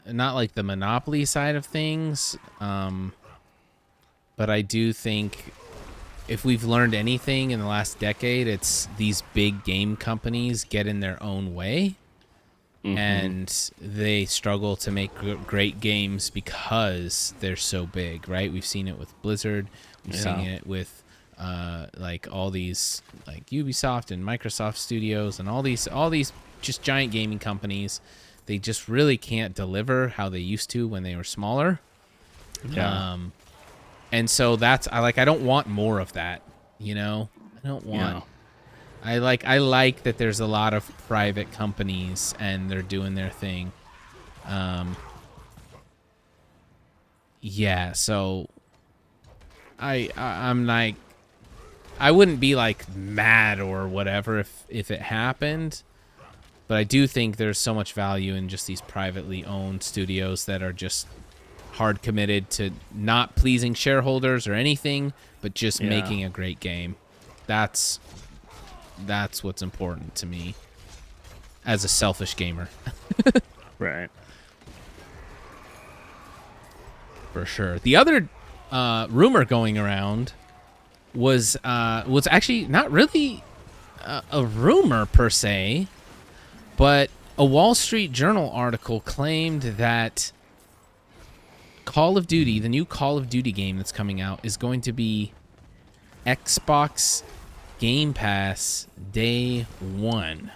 not like the monopoly side of things, but I do think if we've learned anything in the last decade, it's these big game companies get in their own way, and they struggle to make great games because they're so big, right? We've seen it with Blizzard. We've seen it with like all these like Ubisoft and Microsoft Studios and all these just giant gaming companies. They just really can't deliver how they used to when they were smaller. Yeah. And so I don't want more of that, I don't want. I like that there's a lot of private companies and they're doing their thing. So I'm like, I wouldn't be like mad or whatever if it happened, but I do think there's so much value in just these privately owned studios that are just hard committed to not pleasing shareholders or anything, but just making a great game. That's what's important to me as a selfish gamer. Right. For sure. The other rumor going around was actually not really a rumor per se, but a Wall Street Journal article claimed that Call of Duty, the new Call of Duty game that's coming out, is going to be Xbox Game Pass day one.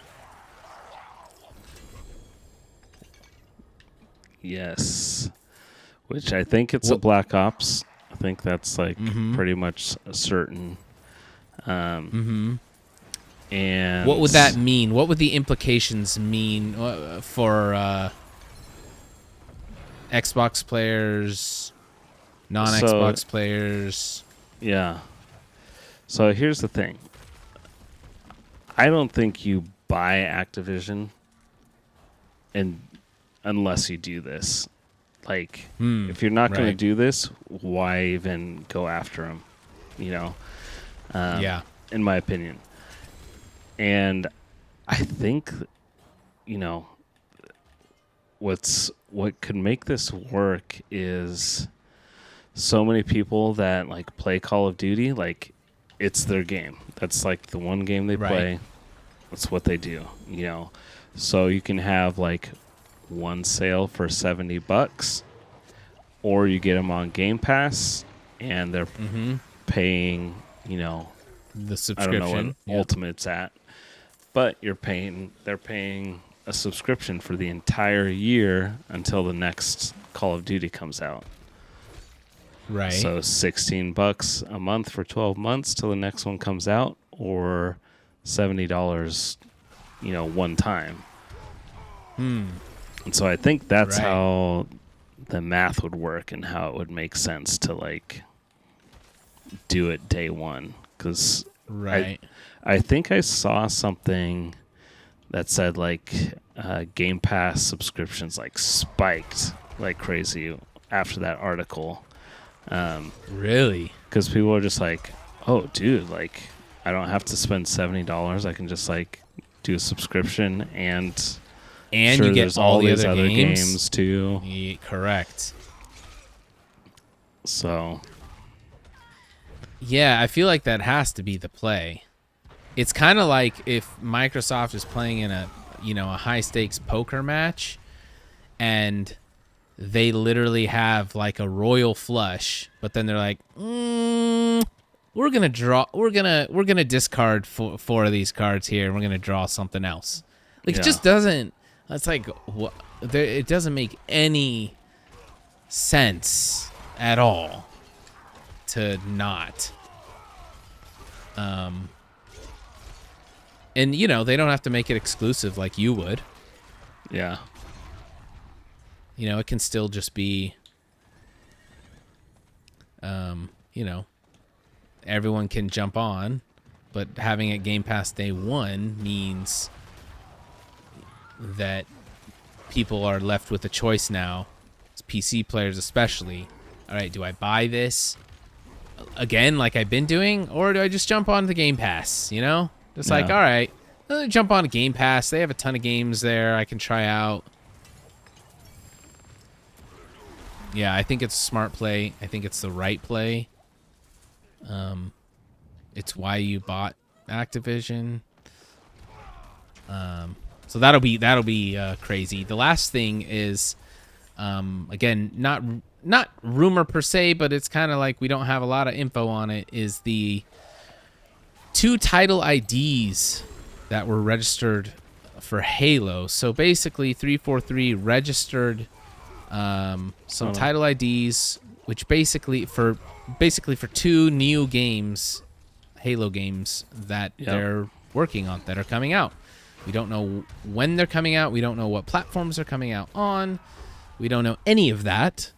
Yes. Which I think it's a Black Ops. I think that's like pretty much certain. And what would that mean? What would the implications mean for Xbox players, non-Xbox players? Yeah. So here's the thing. I don't think you buy Activision unless you do this. Like, if you're not going to do this, why even go after them? In my opinion. And I think, what could make this work is so many people that like play Call of Duty, like it's their game. That's like the one game they play. That's what they do, So you can have like one sale for $70, or you get them on Game Pass and they're paying, the subscription. I don't know what Ultimate's at, but they're paying a subscription for the entire year until the next Call of Duty comes out. Right. So $16 a month for 12 months till the next one comes out, or $70, one time. And so I think that's Right. how the math would work and how it would make sense to like do it day one. Because Right. I think I saw something that said like Game Pass subscriptions like spiked like crazy after that article. Really? Because people are just like, oh, dude, like I don't have to spend $70. I can just like do a subscription and And sure, you get there's all the these other games too. Correct. So Yeah, I feel like that has to be the play. It's kind of like if Microsoft is playing in a high stakes poker match, and they literally have like a royal flush, but then they're like, we're gonna discard four of these cards here, and we're gonna draw something else. Like It just doesn't. It's like what? It doesn't make any sense at all to not. And they don't have to make it exclusive like you would. yeah. It can still just be, everyone can jump on, but having it Game Pass day one means that people are left with a choice now, PC players especially. All right, do I buy this again like I've been doing, or do I just jump on the Game Pass, Just like, all right, jump on a Game Pass. They have a ton of games there I can try out. Yeah, I think it's a smart play. I think it's the right play. It's why you bought Activision. So that'll be crazy. The last thing is, again, not rumor per se, but it's kind of like we don't have a lot of info on it. Is the 2 title IDs that were registered for Halo? So basically, 343 registered some title IDs, which basically for 2 new games, Halo games that they're working on that are coming out. We don't know when they're coming out. We don't know what platforms they're coming out on. We don't know any of that,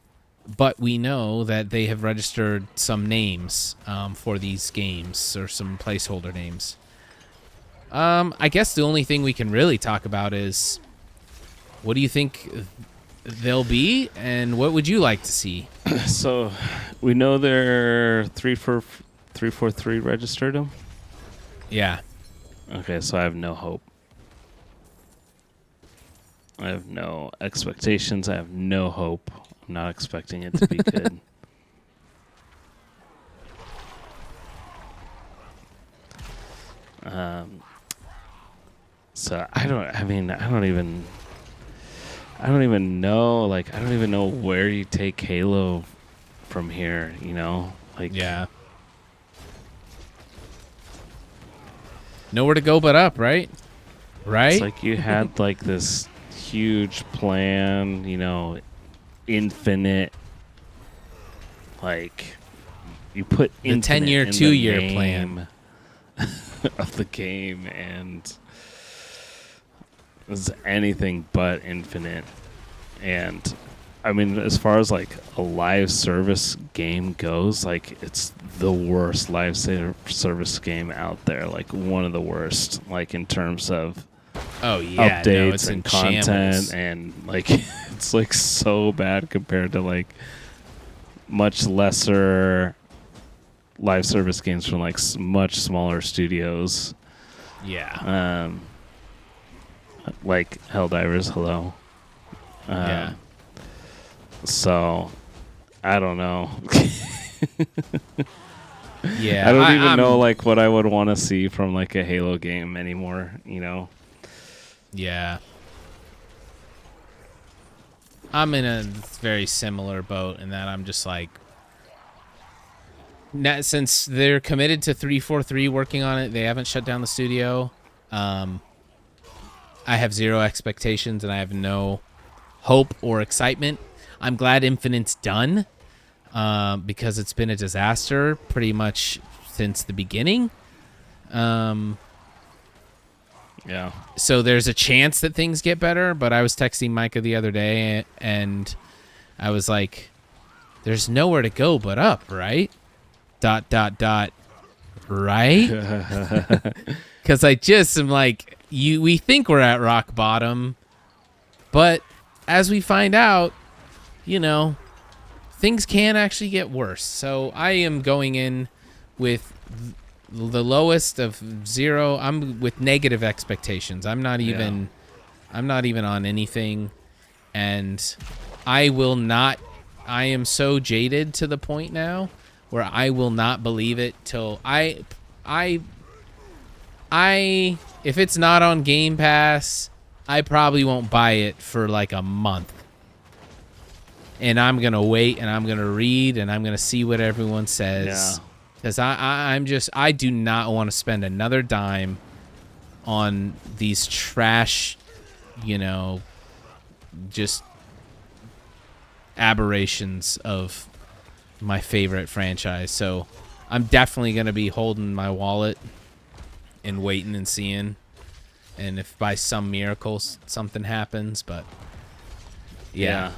but we know that they have registered some names for these games, or some placeholder names. I guess the only thing we can really talk about is, what do you think they'll be, and what would you like to see? So we know they're 343 registered them. Yeah. Okay, so I have no hope. I have no expectations. I have no hope. I'm not expecting it to be good. So I don't even know. Like, I don't even know where you take Halo from here. Like, Yeah. Nowhere to go but up, right? Right? It's like you had like this huge plan, infinite. Like, you put the infinite 10-year, in 2-year the plan name of the game, and it's anything but infinite. And I mean, as far as like a live service game goes, like, it's the worst live service game out there. Like, one of the worst, like, in terms of updates and content, shambles. and like it's like so bad compared to like much lesser live service games from like much smaller studios. Yeah. Like Helldivers, hello. Yeah. So I don't know. Yeah. I don't even know like what I would want to see from like a Halo game anymore, Yeah. I'm in a very similar boat in that I'm just like, since they're committed to 343 working on it, they haven't shut down the studio. I have zero expectations, and I have no hope or excitement. I'm glad Infinite's done, because it's been a disaster pretty much since the beginning. Yeah. So there's a chance that things get better, but I was texting Micah the other day, and I was like, there's nowhere to go but up, right? ... Right? Because I just am like, we think we're at rock bottom, but as we find out, things can actually get worse. So I am going in with the lowest of 0. I'm with negative expectations. I'm not even on anything, and I am so jaded to the point now where I will not believe it till I if it's not on Game Pass, I probably won't buy it for like a month. And I'm going to wait, and I'm going to read, and I'm going to see what everyone says. Because I do not want to spend another dime on these trash, just aberrations of my favorite franchise. So I'm definitely going to be holding my wallet and waiting and seeing. And if by some miracle something happens, but yeah.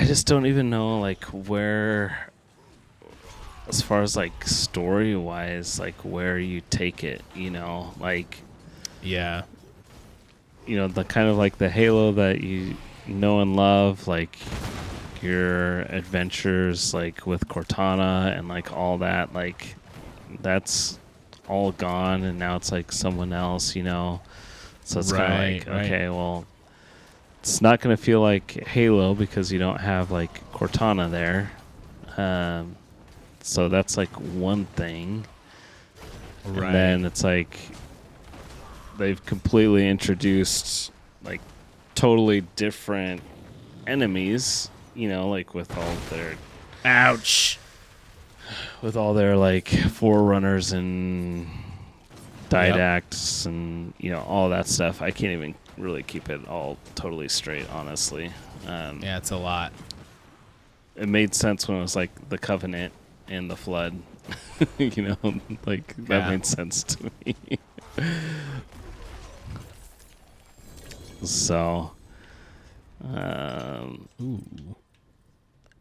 I just don't even know, like, where, as far as, like, story-wise, like, where you take it, like... Yeah. The kind of, like, the Halo that you know and love, like, your adventures, like, with Cortana and, like, all that, like, that's all gone, and now it's, like, someone else, So it's kind of like, okay, well... It's not going to feel like Halo because you don't have, like, Cortana there. So that's, like, one thing. Right. And then it's, like, they've completely introduced, like, totally different enemies, like, with all their... Ouch! With all their, like, Forerunners and Didacts and, all that stuff. I can't even... really keep it all totally straight, honestly. Yeah, it's a lot. It made sense when it was like the Covenant and the Flood. That made sense to me. So, and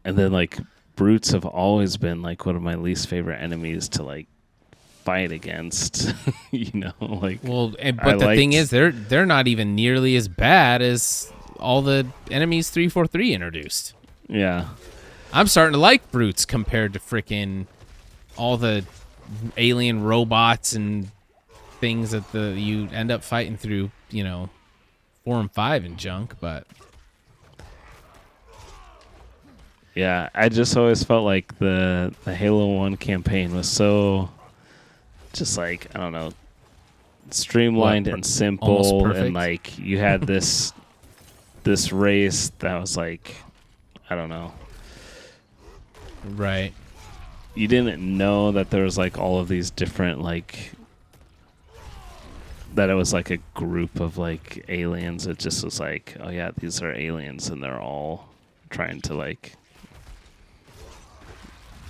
then like brutes have always been like one of my least favorite enemies to like fight against, like. Well, but the thing is, they're not even nearly as bad as all the enemies 343 introduced. Yeah, I'm starting to like brutes compared to freaking all the alien robots and things that you end up fighting through, 4 and 5 and junk. But yeah, I just always felt like the Halo 1 campaign was so. Just like, I don't know, streamlined and simple, and like you had this race that was like, I don't know, right? You didn't know that there was like all of these different like that it was like a group of like aliens. It just was like, oh yeah, these are aliens, and they're all trying to like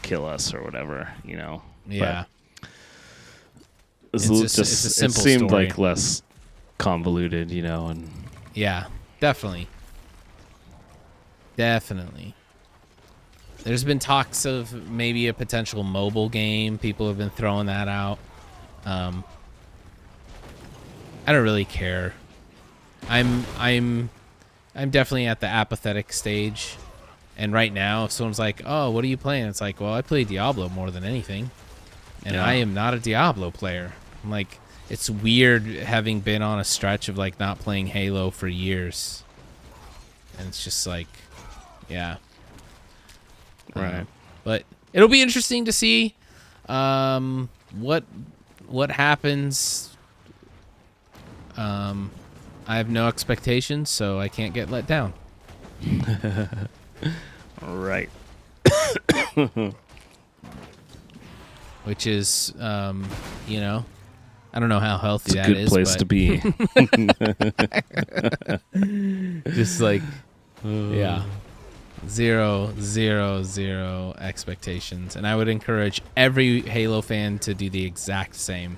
kill us or whatever, Yeah. But it's a simple it seemed story. Like less convoluted, and yeah, definitely. There's been talks of maybe a potential mobile game. People have been throwing that out. I don't really care. I'm definitely at the apathetic stage, and right now, if someone's like, "Oh, what are you playing?" It's like, "Well, I play Diablo more than anything." And I am not a Diablo player. I'm like, it's weird having been on a stretch of like not playing Halo for years. And it's just like, yeah. Right. But it'll be interesting to see what happens. I have no expectations, so I can't get let down. Right. Which is, I don't know how healthy that is. It's a good place to be. Just like, yeah, zero expectations. And I would encourage every Halo fan to do the exact same.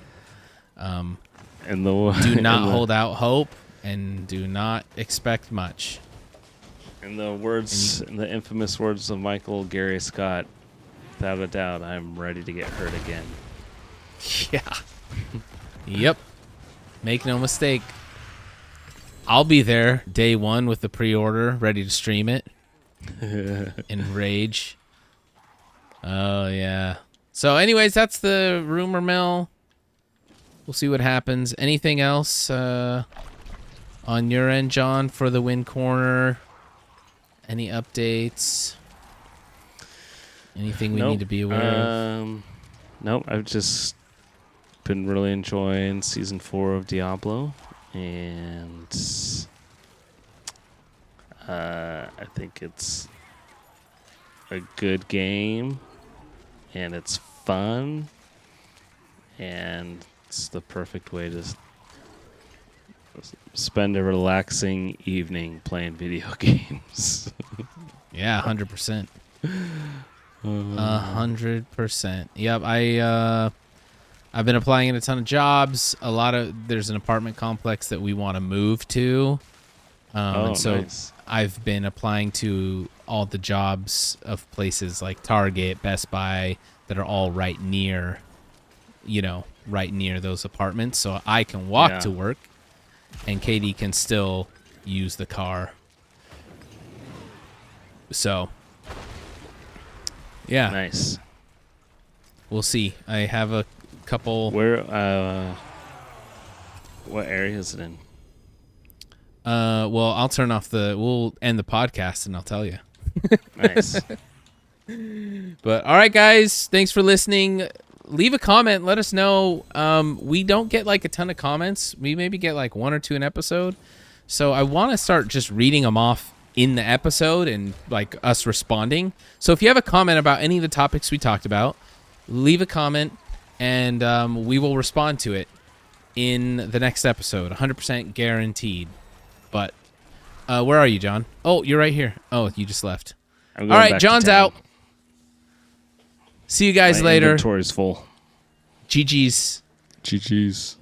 In the Do not hold out hope and do not expect much. In the infamous words of Michael Gary Scott, without a doubt, I'm ready to get hurt again. Yeah. Yep. Make no mistake. I'll be there day one with the pre-order, ready to stream it. In rage. Oh, yeah. So, anyways, that's the rumor mill. We'll see what happens. Anything else on your end, John, for the win corner? Any updates? Anything we need to be aware of? Nope. I've just been really enjoying Season 4 of Diablo. And I think it's a good game. And it's fun. And it's the perfect way to spend a relaxing evening playing video games. Yeah, 100%. 100%. Yep, I've been applying in a ton of jobs. There's an apartment complex that we want to move to. And so nice. I've been applying to all the jobs of places like Target, Best Buy that are all right near those apartments, so I can walk to work and Katie can still use the car. So, yeah. Nice. We'll see. I have a couple. Where, what area is it in? Well, I'll turn off we'll end the podcast and I'll tell you. Nice. But, all right, guys. Thanks for listening. Leave a comment. Let us know. We don't get like a ton of comments. We maybe get like one or two an episode. So I want to start just reading them off in the episode and like us responding. So if you have a comment about any of the topics we talked about, leave a comment and we will respond to it in the next episode. 100% guaranteed. But where are you, John? Oh, you're right here. Oh, you just left. All right, John's out. See you guys later. Inventory's full. GG's. GG's.